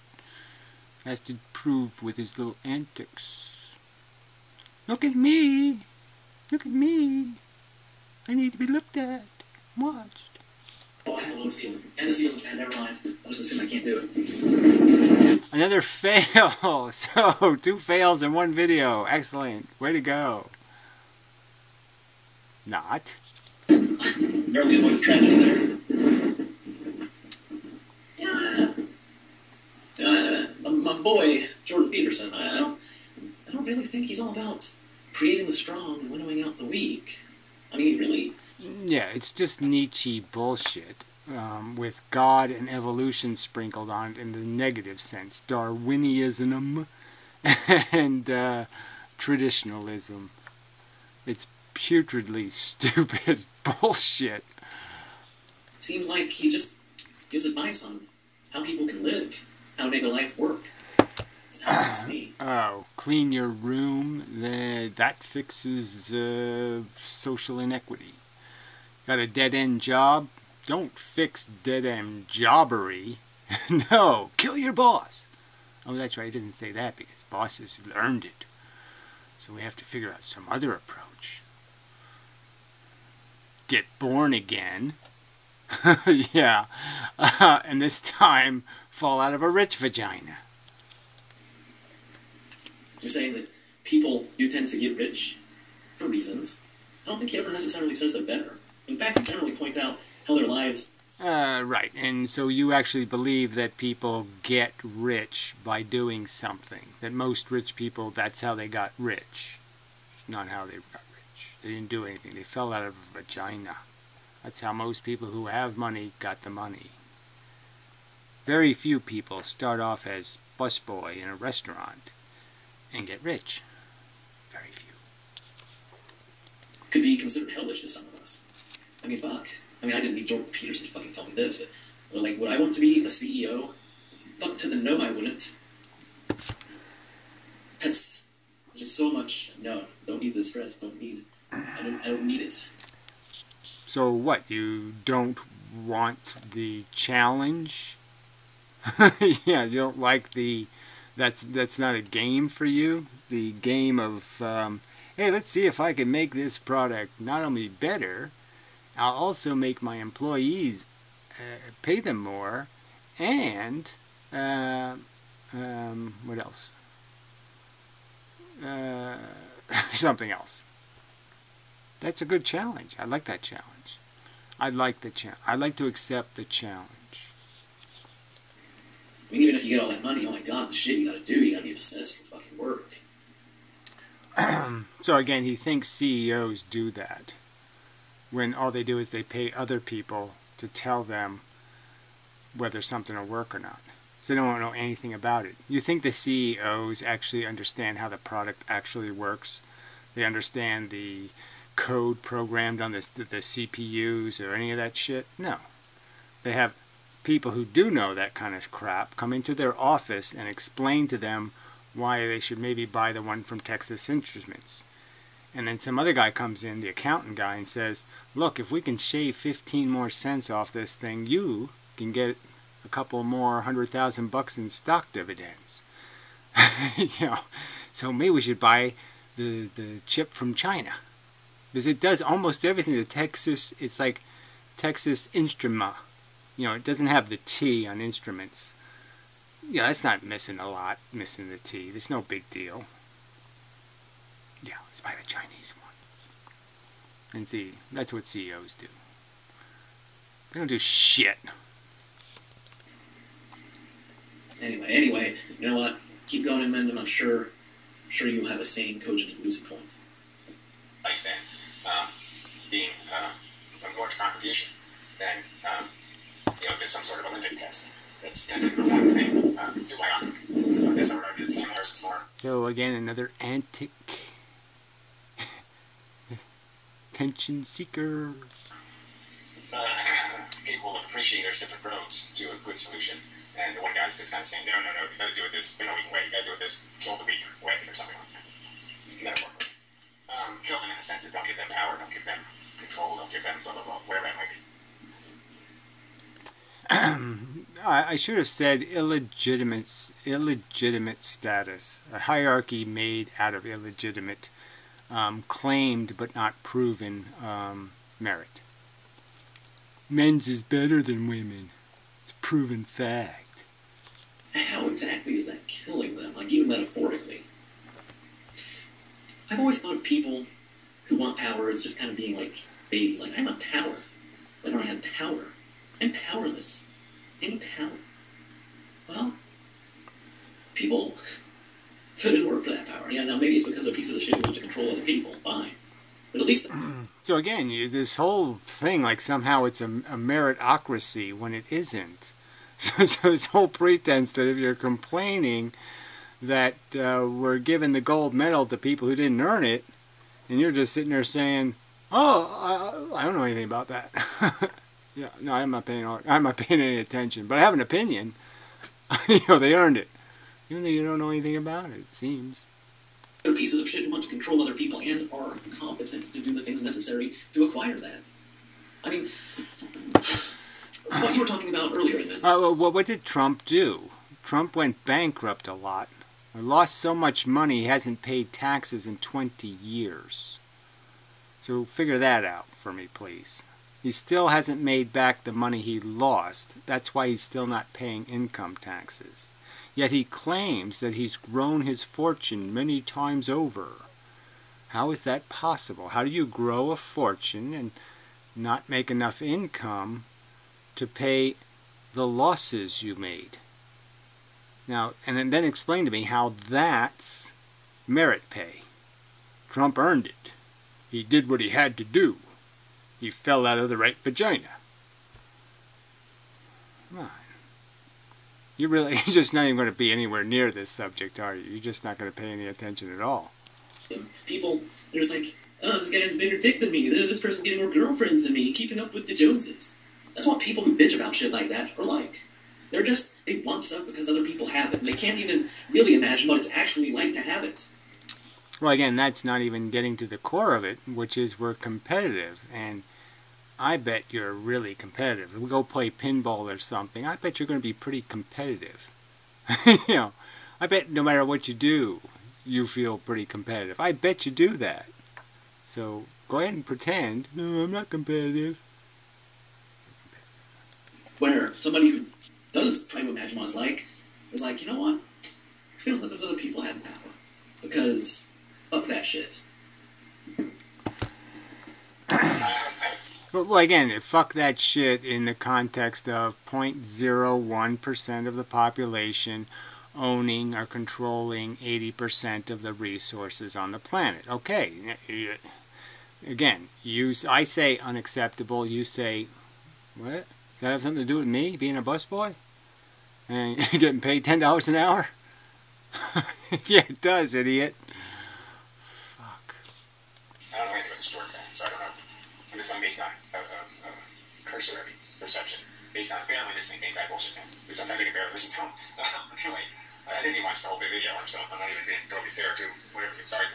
Speaker 1: Has to prove with his little antics. Look at me! Look at me! I need to be looked at, watched.
Speaker 3: Oh, I have a low ceiling. And a ceiling fan, never mind. I'll just assume I can't do it.
Speaker 1: Another fail! So, 2 fails in 1 video. Excellent. Way to go. Not.
Speaker 3: Barely avoid tragedy there. Yeah. My boy, Jordan Peterson, I don't really think he's all about creating the strong and winnowing out the weak. I mean, really...
Speaker 1: Yeah, it's just Nietzsche bullshit, with God and evolution sprinkled on it in the negative sense. Darwinism and traditionalism. It's putridly stupid bullshit.
Speaker 3: Seems like he just gives advice on how people can live, how to make a life work. That's how it seems to me.
Speaker 1: Oh, clean your room, that fixes social inequity. Got a dead-end job? Don't fix dead-end jobbery. No, kill your boss. Oh, that's right, he doesn't say that because bosses learned it. So we have to figure out some other approach. Get born again. Yeah. And this time, fall out of a rich vagina.
Speaker 3: You're saying that people do tend to get rich for reasons. I don't think he ever necessarily says they're better. In fact, he generally points out how their lives...
Speaker 1: Right, and so you actually believe that people get rich by doing something. That most rich people, that's how they got rich. Not how they got rich. They didn't do anything. They fell out of a vagina. That's how most people who have money got the money. Very few people start off as busboy in a restaurant and get rich. Very few.
Speaker 3: Could be considered hellish to some of us. I mean, fuck. I mean, I didn't need Jordan Peterson to fucking tell me this, but like, would I want to be a CEO? Fuck to the no, I wouldn't. That's just so much. No, don't need the stress. I don't need it.
Speaker 1: So what? You don't want the challenge? Yeah, you don't like the... That's not a game for you? The game of, hey, let's see if I can make this product not only better, I'll also make my employees pay them more, and what else? Something else. That's a good challenge. I like that challenge. I'd like to accept the challenge.
Speaker 3: I mean, even if you get all that money, oh my god, the shit you gotta do, you gotta be obsessed with fucking work.
Speaker 1: So again, he thinks CEOs do that, when all they do is they pay other people to tell them whether something will work or not. So they don't know anything about it. You think the CEOs actually understand how the product actually works? They understand the code programmed on the CPUs or any of that shit? No. They have people who do know that kind of crap come into their office and explain to them why they should maybe buy the one from Texas Instruments. And then some other guy comes in, the accountant guy, and says, look, if we can shave 15 more cents off this thing, you can get a couple more $100,000 in stock dividends. You know, so maybe we should buy the chip from China. Because it does almost everything. It's like Texas Instrument. You know, it doesn't have the T on instruments. Yeah, that's not missing a lot, missing the T. There's no big deal. Yeah, let's buy the Chinese one. And see, that's what CEOs do. They don't do shit.
Speaker 3: Anyway, you know what? Keep going, Inmendham. I'm sure you'll have a sane, cogent, lucid point.
Speaker 2: Life then, being a large contribution, then there's some sort of Olympic test that's testing for one thing, do biotic. So I guess I would argue the same as tomorrow.
Speaker 1: So again, another antic attention seeker.
Speaker 2: Capable of appreciating there's different roads to a good solution. And the one guy's just kind of saying, no, you gotta do it this winnowing way, you gotta do it this kill the weak way, or something like that. You gotta work with it. kill them in the sense that don't give them power, don't give them control, don't give them blah, blah, blah, whatever that might be.
Speaker 1: I should have said illegitimate status. A hierarchy made out of illegitimate, claimed but not proven merit. Men's is better than women. It's a proven fact.
Speaker 3: How exactly is that killing them? Like, even metaphorically. I've always thought of people who want power as just kind of being like babies. Like, I want power. Why don't I have power? I'm powerless. I need power. Well, people put in work for that power. Yeah, now maybe it's because a piece of the shit who wants to control other people. Fine. But at least...
Speaker 1: So again, this whole thing, like somehow it's a meritocracy when it isn't. So this whole pretense that if you're complaining that we're giving the gold medal to people who didn't earn it, and you're just sitting there saying, "Oh, I don't know anything about that." Yeah, no, I'm not paying any attention, but I have an opinion. You know, they earned it, even though you don't know anything about it. It seems.
Speaker 3: Pieces of shit who want to control other people and are competent to do the things necessary to acquire that. I mean, what you were talking about earlier, Inman.
Speaker 1: What did Trump do? Trump went bankrupt a lot. He lost so much money he hasn't paid taxes in 20 years. So figure that out for me, please. He still hasn't made back the money he lost. That's why he's still not paying income taxes. Yet he claims that he's grown his fortune many times over. How is that possible? How do you grow a fortune and not make enough income to pay the losses you made? Now, and then explain to me how that's merit pay. Trump earned it. He did what he had to do. He fell out of the right vagina. Come on. You're just not even going to be anywhere near this subject, are you? You're just not going to pay any attention at all.
Speaker 3: People, they're just like, oh, this guy has a bigger dick than me. This person's getting more girlfriends than me, keeping up with the Joneses. That's what people who bitch about shit like that are like. They want stuff because other people have it, and they can't even really imagine what it's actually like to have it.
Speaker 1: Well, again, that's not even getting to the core of it, which is we're competitive, and I bet you're really competitive. If we go play pinball or something, I bet you're going to be pretty competitive. You know, I bet no matter what you do, you feel pretty competitive. I bet you do that. So go ahead and pretend, no, I'm not competitive.
Speaker 3: Where somebody who does try to imagine what it's like is like, you know what? We don't let those other people have power. Because fuck that shit.
Speaker 1: Well, again, fuck that shit in the context of 0.01% of the population owning or controlling 80% of the resources on the planet. Okay, again, I say unacceptable, you say, what? Does that have something to do with me being a busboy? And getting paid $10 an hour? Yeah, it does, idiot. Fuck.
Speaker 2: I don't know anything about the story, so I don't know. I'm just going based on cursory perception, based on apparently listening to that bullshit thing. Because sometimes I can barely listen to them. Anyway, I didn't even watch the whole video or so. I'm not even being totally fair to whatever you're sorry.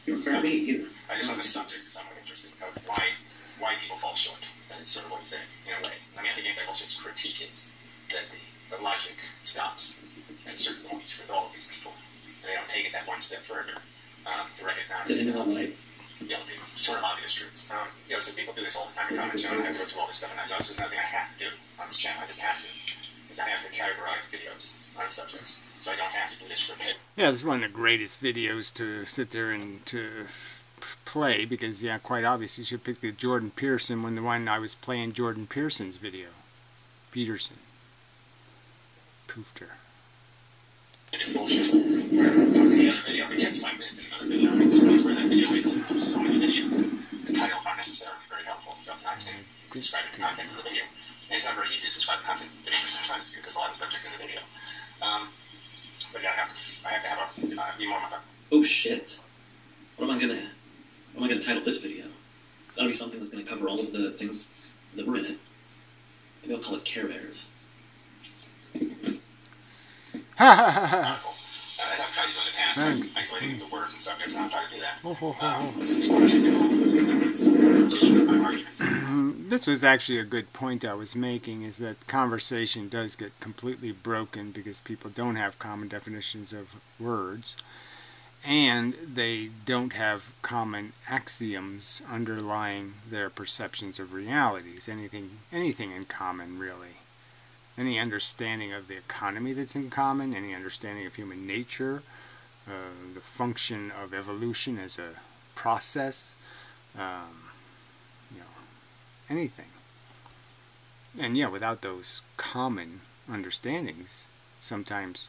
Speaker 3: You're fair to me either.
Speaker 2: I just on the subject is somewhat interested of why people fall short. And it's sort of what he's saying, in a way. I mean, I think anti-bullshit's critique is that the logic stops at a certain point with all of these people. And they don't take it that one step further to recognize...
Speaker 3: It's in life.
Speaker 2: Yeah, sort of obvious truths. So people do this all the time in comments. I don't have to go through all this stuff, and this is nothing I have to do on this channel. I just have to. Because I have to categorize videos on subjects. So I don't have to do this for pay.
Speaker 1: Yeah, this is one of the greatest videos to sit there and to play, because, yeah, quite obviously you should pick the Jordan Peterson when the one I was playing Jordan Peterson's video. Peterson. Poofed her.
Speaker 2: Bullshit. It was the other video, but yeah, it's 5 minutes in another video. It explains where that video is, and there's so many videos. The title is not necessarily very helpful sometimes in describing the content of the video. And it's not very easy to describe the content of the video sometimes because there's a lot of subjects in the video. But yeah, I have to have be more methodical.
Speaker 3: Oh shit! What am I gonna title this video? It's gotta be something that's gonna cover all of the things that were in it. Maybe I'll call it Care Bears.
Speaker 2: I've tried these in the past.
Speaker 1: Thanks.
Speaker 2: Isolating into words and subjects, and I'm trying to do that.
Speaker 1: This was actually a good point I was making, is that conversation does get completely broken because people don't have common definitions of words, and they don't have common axioms underlying their perceptions of realities. Anything in common, really. Any understanding of the economy that's in common, any understanding of human nature, the function of evolution as a process, anything. And yeah, without those common understandings, sometimes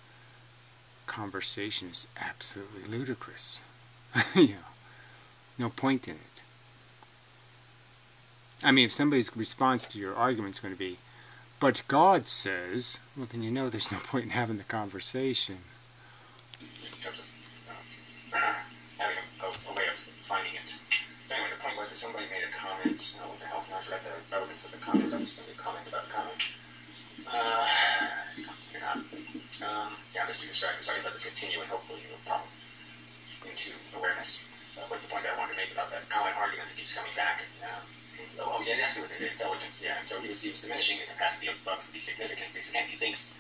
Speaker 1: conversation is absolutely ludicrous. No point in it. I mean, if somebody's response to your argument is going to be, but God says, well, then there's no point in having the conversation.
Speaker 2: In terms of having a way of finding it. So anyway, the point was that somebody made a comment, what the hell, I forgot the relevance of the comment, I was going to comment about the comment. You're not. I'm just too distracted, so I guess I'll just continue and hopefully it will pop into awareness. But the point that I wanted to make about that common argument that keeps coming back. That's with the intelligence, yeah. And so he was diminishing the capacity of bugs to be significant. Because again, he thinks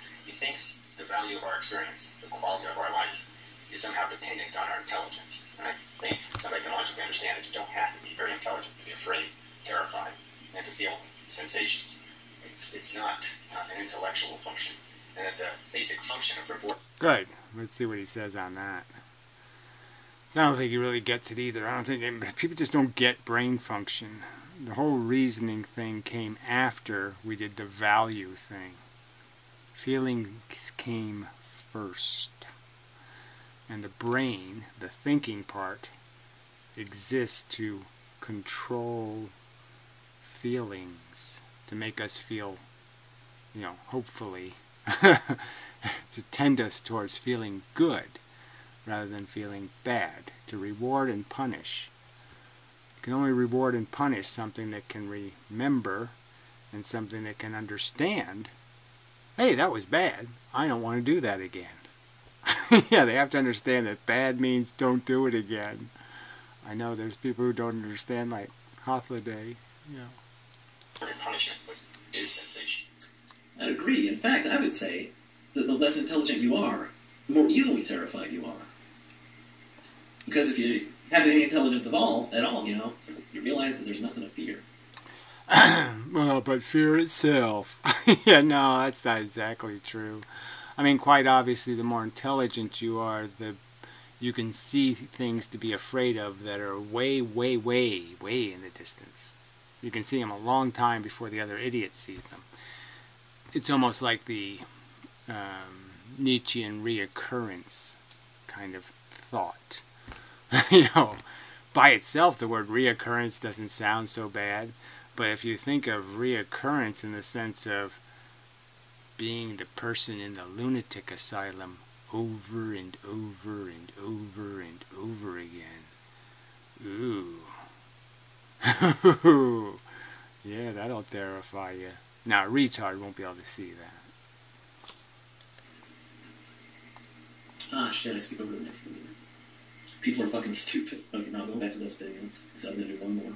Speaker 2: the value of our experience, the quality of our life, is somehow dependent on our intelligence. And I think somebody can logically understand that you don't have to be very intelligent to be afraid, terrified, and to feel sensations. It's not an intellectual function. And that the basic function of reward.
Speaker 1: Good. Let's see what he says on that. So I don't think he really gets it either. I don't think people just don't get brain function. The whole reasoning thing came after we did the value thing. Feelings came first. And the brain, the thinking part, exists to control feelings, to make us feel, hopefully, to tend us towards feeling good rather than feeling bad, to reward and punish. You can only reward and punish something that can remember and something that can understand, hey, that was bad, I don't want to do that again. Yeah, they have to understand that bad means don't do it again. I know there's people who don't understand, like Holiday,
Speaker 2: Punishment is sensation.
Speaker 3: I'd agree. In fact, I would say that the less intelligent you are, the more easily terrified you are. Because if you have any intelligence at all, you realize that there's nothing to fear.
Speaker 1: Well, but fear itself. Yeah, no, that's not exactly true. I mean, quite obviously, the more intelligent you are, you can see things to be afraid of that are way, way, way, way in the distance. You can see them a long time before the other idiot sees them. It's almost like the Nietzschean reoccurrence kind of thought. By itself, the word reoccurrence doesn't sound so bad, but if you think of reoccurrence in the sense of being the person in the lunatic asylum over and over and over and over again. Ooh. Yeah, that'll terrify you. Now, a retard won't be able to see that.
Speaker 3: Ah, shit, I skipped over the next video. People are fucking stupid. Okay, now going back to this video, because I was going to do one more.
Speaker 2: Would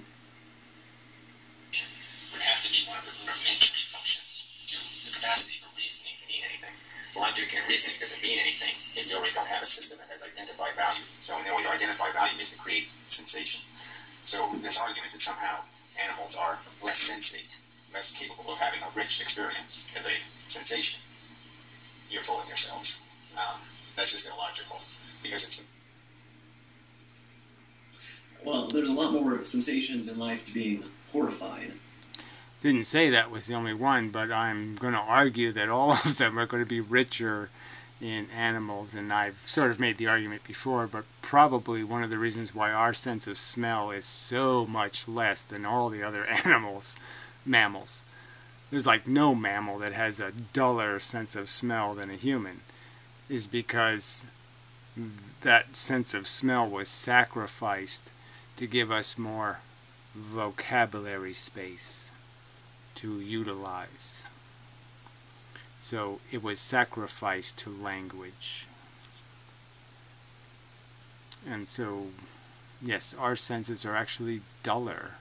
Speaker 2: have to be one of the rudimentary functions to the capacity for reasoning to mean anything. Logic and reasoning doesn't mean anything if you already don't have a system that has identified value. So the way to identify value is to create sensation. So this argument that somehow animals are less sensate, less capable of having a rich experience as a sensation, you're fooling yourselves. That's just illogical, because it's...
Speaker 3: Well, there's a lot more sensations in life to being horrified.
Speaker 1: Didn't say that was the only one, but I'm going to argue that all of them are going to be richer in animals, and I've sort of made the argument before, but probably one of the reasons why our sense of smell is so much less than all the other mammals. There's like no mammal that has a duller sense of smell than a human, is because that sense of smell was sacrificed to give us more vocabulary space to utilize. So it was sacrificed to language. And so, yes, our senses are actually duller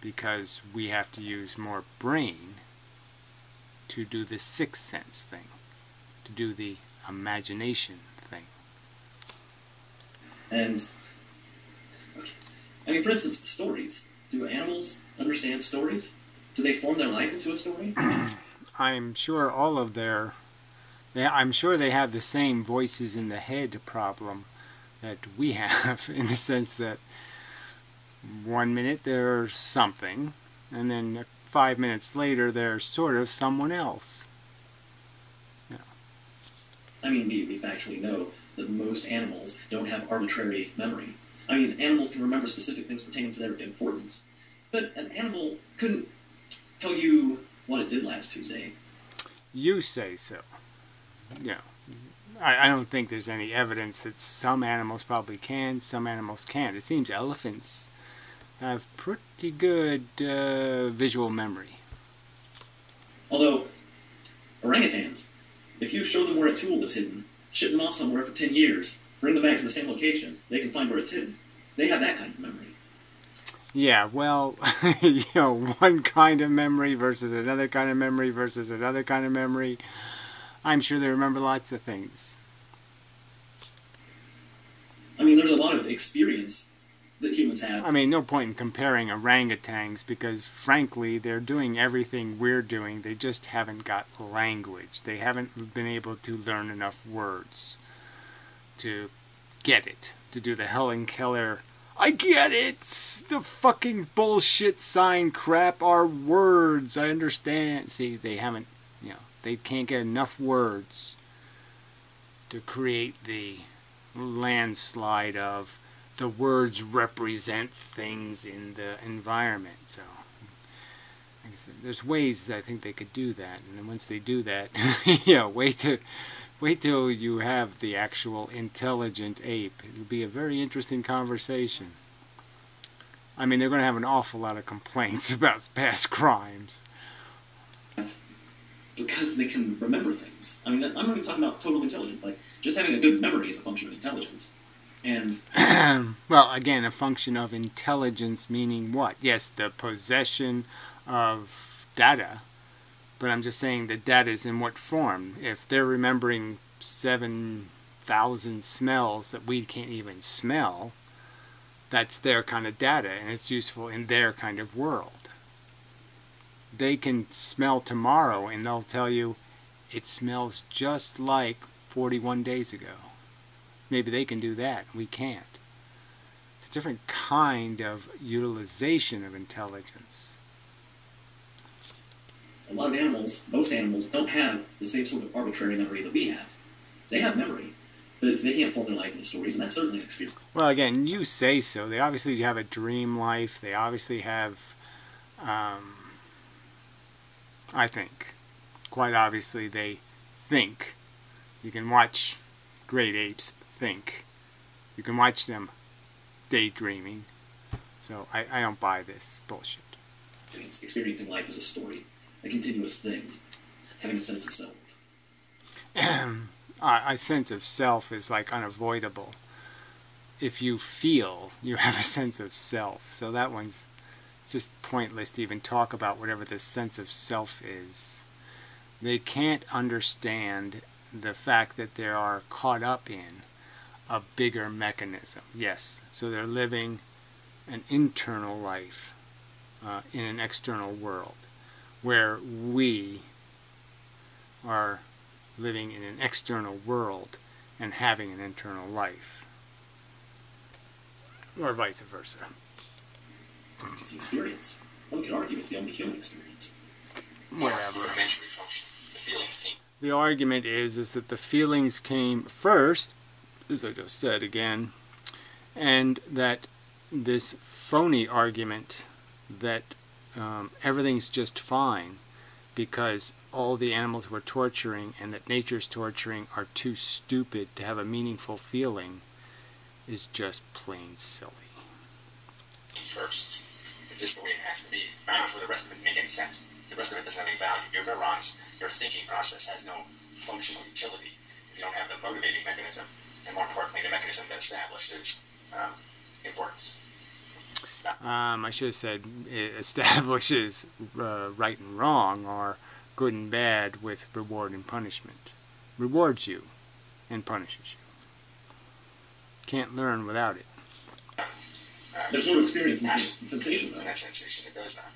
Speaker 1: because we have to use more brain to do the sixth sense thing, to do the imagination thing.
Speaker 3: And, I mean, for instance, stories. Do animals understand stories? Do they form their life into a story?
Speaker 1: I'm sure all of their... I'm sure they have the same voices in the head problem that we have, in the sense that 1 minute they're something, and then 5 minutes later they're sort of someone else. Yeah.
Speaker 3: I mean, we factually know that most animals don't have arbitrary memory. I mean, animals can remember specific things pertaining to their importance, but an animal couldn't tell you what it did last Tuesday.
Speaker 1: You say so. Yeah. I don't think there's any evidence that some animals probably can, some animals can't. It seems elephants have pretty good visual memory.
Speaker 3: Although, orangutans, if you show them where a tool is hidden, ship them off somewhere for 10 years, bring them back to the same location, they can find where it's hidden. They have that kind of memory.
Speaker 1: Yeah, well, you know, one kind of memory versus another kind of memory versus another kind of memory. I'm sure they remember lots of things.
Speaker 3: I mean, there's a lot of experience that humans have.
Speaker 1: I mean, no point in comparing orangutans because, frankly, they're doing everything we're doing. They just haven't got language. They haven't been able to learn enough words to get it, to do the Helen Keller, I get it! The fucking bullshit sign crap are words. I understand. See, they haven't, you know, they can't get enough words to create the landslide of the words represent things in the environment. So, like I said, there's ways I think they could do that. And then once they do that, you know, wait till you have the actual intelligent ape. It'll be a very interesting conversation. I mean, they're going to have an awful lot of complaints about past crimes.
Speaker 3: Because they can remember things. I mean, I'm not even talking about total intelligence. Like, just having a good memory is a function of intelligence. And
Speaker 1: well, again, a function of intelligence meaning what? Yes, the possession of data. But I'm just saying the data is in what form? If they're remembering 7,000 smells that we can't even smell, that's their kind of data, and it's useful in their kind of world. They can smell tomorrow, and they'll tell you it smells just like 41 days ago. Maybe they can do that. We can't. It's a different kind of utilization of intelligence.
Speaker 3: a lot of animals, most animals, don't have the same sort of arbitrary memory that we have. They have memory, but they can't form their life into stories, and that's certainly an experience.
Speaker 1: Well, again, you say so. They obviously have a dream life. They obviously have, I think, quite obviously they think. You can watch great apes think. You can watch them daydreaming. So I don't buy this bullshit.
Speaker 3: Experiencing life as a story, a continuous thing, having a sense of self.
Speaker 1: A sense of self is like unavoidable. If you feel, you have a sense of self. So that one's just pointless to even talk about whatever the sense of self is. They can't understand the fact that they are caught up in a bigger mechanism. Yes, so they're living an internal life in an external world, where we are living in an external world and having an internal life, or vice versa.
Speaker 3: It's an experience. One could argue it's the only human experience.
Speaker 1: Whatever.
Speaker 2: Rudimentary function. The feelings came.
Speaker 1: The argument is that the feelings came first, as I just said again, and that this phony argument that everything's just fine because all the animals we're torturing and that nature's torturing are too stupid to have a meaningful feeling is just plain silly.
Speaker 2: First. It's just the way it has to be. For the rest of it to make any sense. The rest of it doesn't have any value. Your neurons, your thinking process has no functional utility if you don't have the motivating mechanism. and more importantly, the mechanism that established its importance.
Speaker 1: I should have said it establishes right and wrong, or good and bad, with reward and punishment. Rewards you and punishes you. Can't learn without it.
Speaker 3: There's no experience in sensation, though.
Speaker 2: And that sensation, it does that.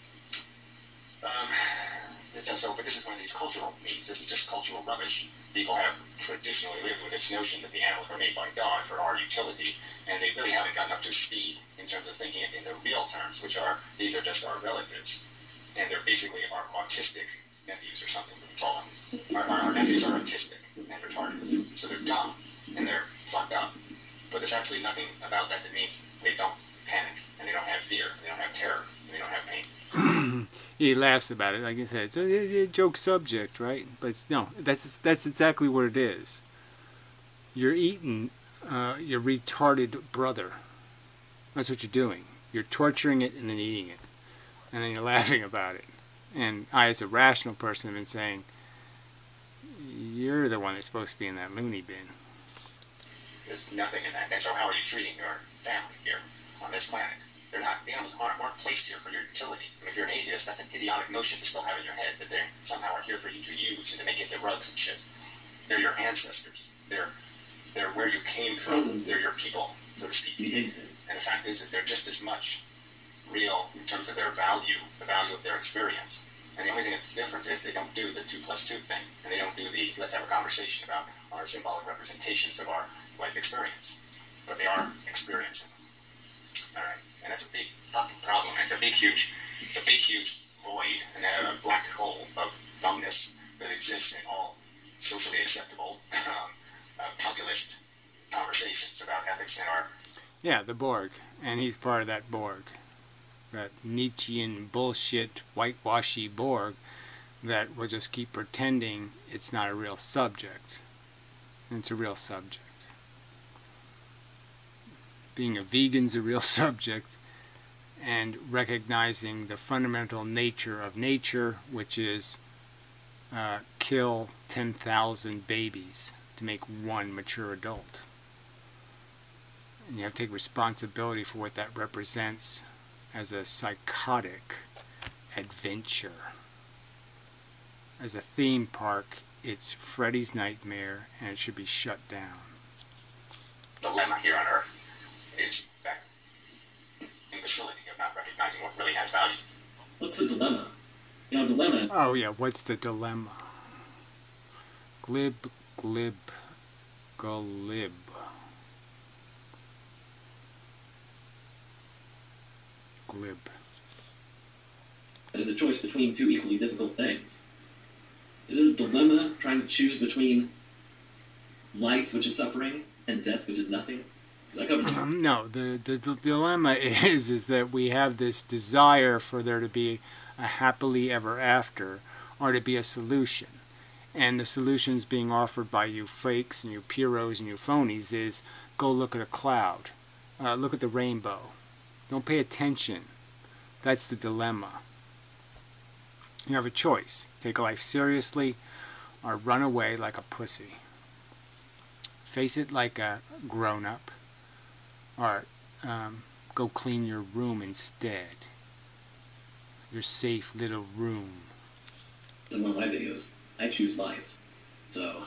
Speaker 2: But this is one of these cultural memes. This is just cultural rubbish. People have traditionally lived with this notion that the animals were made by God for our utility, and they really haven't gotten up to speed in terms of thinking it in the real terms, which are, these are just our relatives. And they're basically our autistic nephews or something, we call them. Our nephews are autistic and retarded. So they're dumb, and they're fucked up. But there's actually nothing about that that means they don't panic, and they don't have fear, and they don't have terror, and they don't have pain.
Speaker 1: He laughs about it, like I said. It's a joke subject, right? But no, that's exactly what it is. You're eating your retarded brother. That's what you're doing. You're torturing it and then eating it. And then you're laughing about it. And I, as a rational person, have been saying, you're the one that's supposed to be in that loony bin.
Speaker 2: There's nothing in that. And so how are you treating your family here on this planet? They're not, the animals aren't placed here for your utility. I mean, if you're an atheist, that's an idiotic notion to still have in your head, that they somehow are here for you to use and to make into rugs and shit. They're your ancestors. They're where you came from. They're your people, so to speak. And the fact is they're just as much real in terms of their value, the value of their experience. And the only thing that's different is they don't do the 2 + 2 thing, and they don't do the let's have a conversation about our symbolic representations of our life experience. But they are experiencing. All right. And that's a big fucking problem. It's a big, huge void, and a black hole of dumbness that exists in all socially acceptable populist conversations about ethics in our...
Speaker 1: Yeah, the Borg. And he's part of that Borg. That Nietzschean bullshit, whitewashy Borg that will just keep pretending it's not a real subject. And it's a real subject. Being a vegan's a real subject, and recognizing the fundamental nature of nature, which is kill 10,000 babies to make one mature adult. And you have to take responsibility for what that represents as a psychotic adventure. As a theme park, it's Freddy's Nightmare, and it should be shut down.
Speaker 2: Dilemma here on Earth is that imbecility of not recognizing what really has value.
Speaker 3: What's the dilemma? You know, dilemma...
Speaker 1: Oh yeah, what's the dilemma? Glib, glib, glib. Glib.
Speaker 3: It is a choice between 2 equally difficult things. Is it a dilemma trying to choose between life, which is suffering, and death, which is nothing?
Speaker 1: No, the dilemma is that we have this desire for there to be a happily ever after, or to be a solution. And the solutions being offered by you fakes and you Pierrots and you phonies is go look at a cloud. Look at the rainbow. Don't pay attention. That's the dilemma. You have a choice. Take life seriously or run away like a pussy. Face it like a grown-up. Or go clean your room instead. Your safe little room.
Speaker 3: In one of my videos, I choose life. So,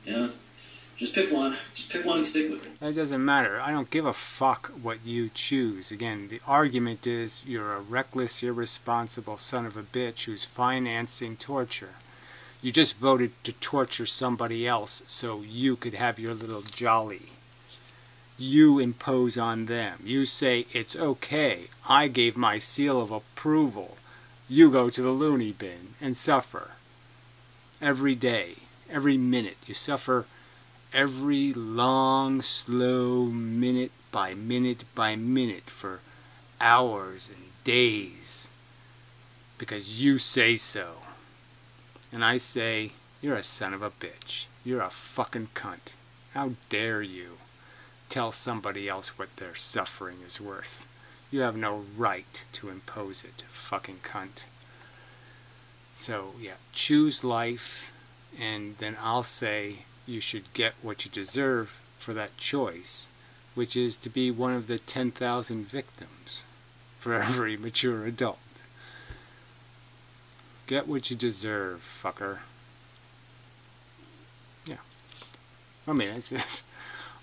Speaker 3: yeah, just pick one. Just pick one and stick with it.
Speaker 1: That doesn't matter. I don't give a fuck what you choose. Again, the argument is you're a reckless, irresponsible son of a bitch who's financing torture. You just voted to torture somebody else so you could have your little jolly. You impose on them. You say, it's okay. I gave my seal of approval. You go to the loony bin and suffer. Every day, every minute. You suffer every long, slow minute by minute by minute for hours and days. Because you say so. And I say, you're a son of a bitch. You're a fucking cunt. How dare you tell somebody else what their suffering is worth? You have no right to impose it, fucking cunt. So, yeah, choose life, and then I'll say you should get what you deserve for that choice, which is to be one of the 10,000 victims for every mature adult. Get what you deserve, fucker. Yeah. I mean, it's,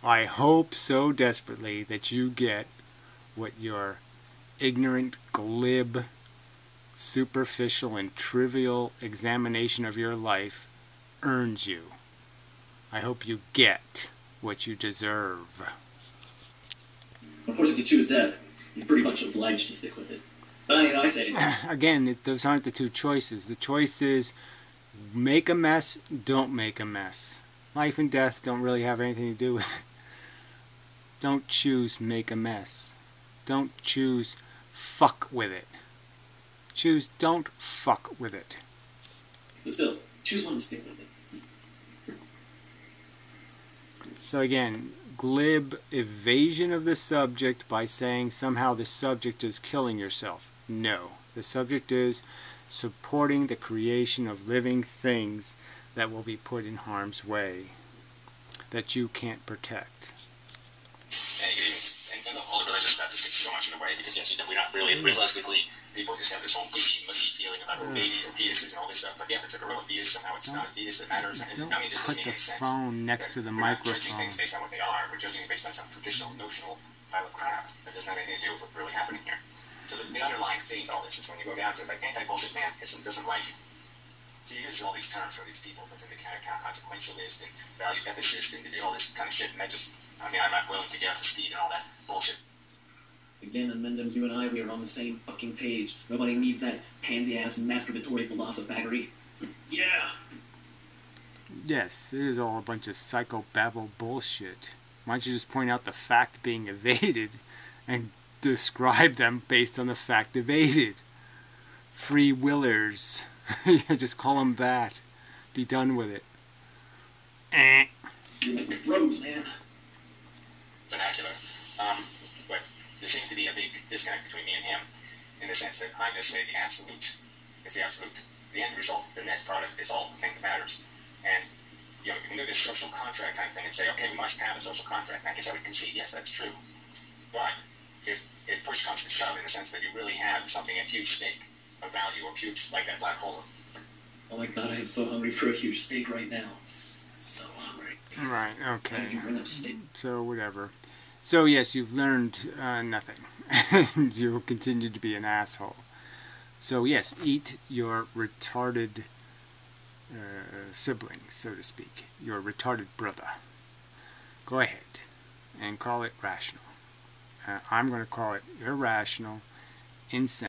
Speaker 1: I hope so desperately that you get what your ignorant, glib, superficial, and trivial examination of your life earns you. I hope you get what you deserve.
Speaker 3: Of course, if you choose death, you're pretty much obliged to stick with it. But, you know, I say...
Speaker 1: Again, those aren't the two choices. The choice is make a mess, don't make a mess. Life and death don't really have anything to do with it. Don't choose make a mess. Don't choose fuck with it. Choose don't fuck with it.
Speaker 3: But still, choose one and stick with it.
Speaker 1: So again, glib evasion of the subject by saying somehow the subject is killing yourself. No. The subject is supporting the creation of living things that will be put in harm's way, that you can't protect.
Speaker 2: And the whole religious Baptist gets so much in the way because, yes, we're not really, realistically, people just have this whole mushy feeling about babies and fetuses and all this stuff. But yeah, if it's a gorilla fetus, somehow it's not a fetus that matters.
Speaker 1: Don't
Speaker 2: I mean, it just
Speaker 1: put
Speaker 2: doesn't
Speaker 1: the
Speaker 2: make sense.
Speaker 1: phone next to the
Speaker 2: We're not judging
Speaker 1: microphone.
Speaker 2: things based on what they are. We're judging it based on some traditional, notional pile of crap that doesn't have anything to do with what's really happening here. So the underlying theme of all this is when you go down to like anti-bullshit manism doesn't like. So he uses all these terms for these people, but then the kind of consequentialist and value ethicist and all this kind of shit, and I mean, I'm not willing to get up to speed and all that bullshit.
Speaker 3: Again, inmendham, you and I, we are on the same fucking page. Nobody needs that pansy-ass masturbatory philosophaggery. Yeah!
Speaker 1: Yes, it is all a bunch of psychobabble bullshit. Why don't you just point out the fact being evaded and describe them based on the fact evaded? Free willers. Just call them that. Be done with it.
Speaker 3: You make me froze, man.
Speaker 2: Vernacular. But there seems to be a big disconnect between me and him in the sense that I just say the absolute is the absolute. The end result, the net product, is all the thing that matters. And you know, you can do this social contract kind of thing and say, okay, we must have a social contract. And I guess I would concede, yes, that's true. But if push comes to shove, in the sense that you really have something at huge stake, of value or huge, like that black hole.
Speaker 3: Oh my god, I am so hungry for a huge steak right now. So hungry.
Speaker 1: Right,
Speaker 3: Why did
Speaker 1: okay.
Speaker 3: you bring up steak?
Speaker 1: So, whatever. So, yes, you've learned nothing. You'll continue to be an asshole. So, yes, eat your retarded sibling, so to speak. Your retarded brother. Go ahead and call it rational. I'm going to call it irrational, insane.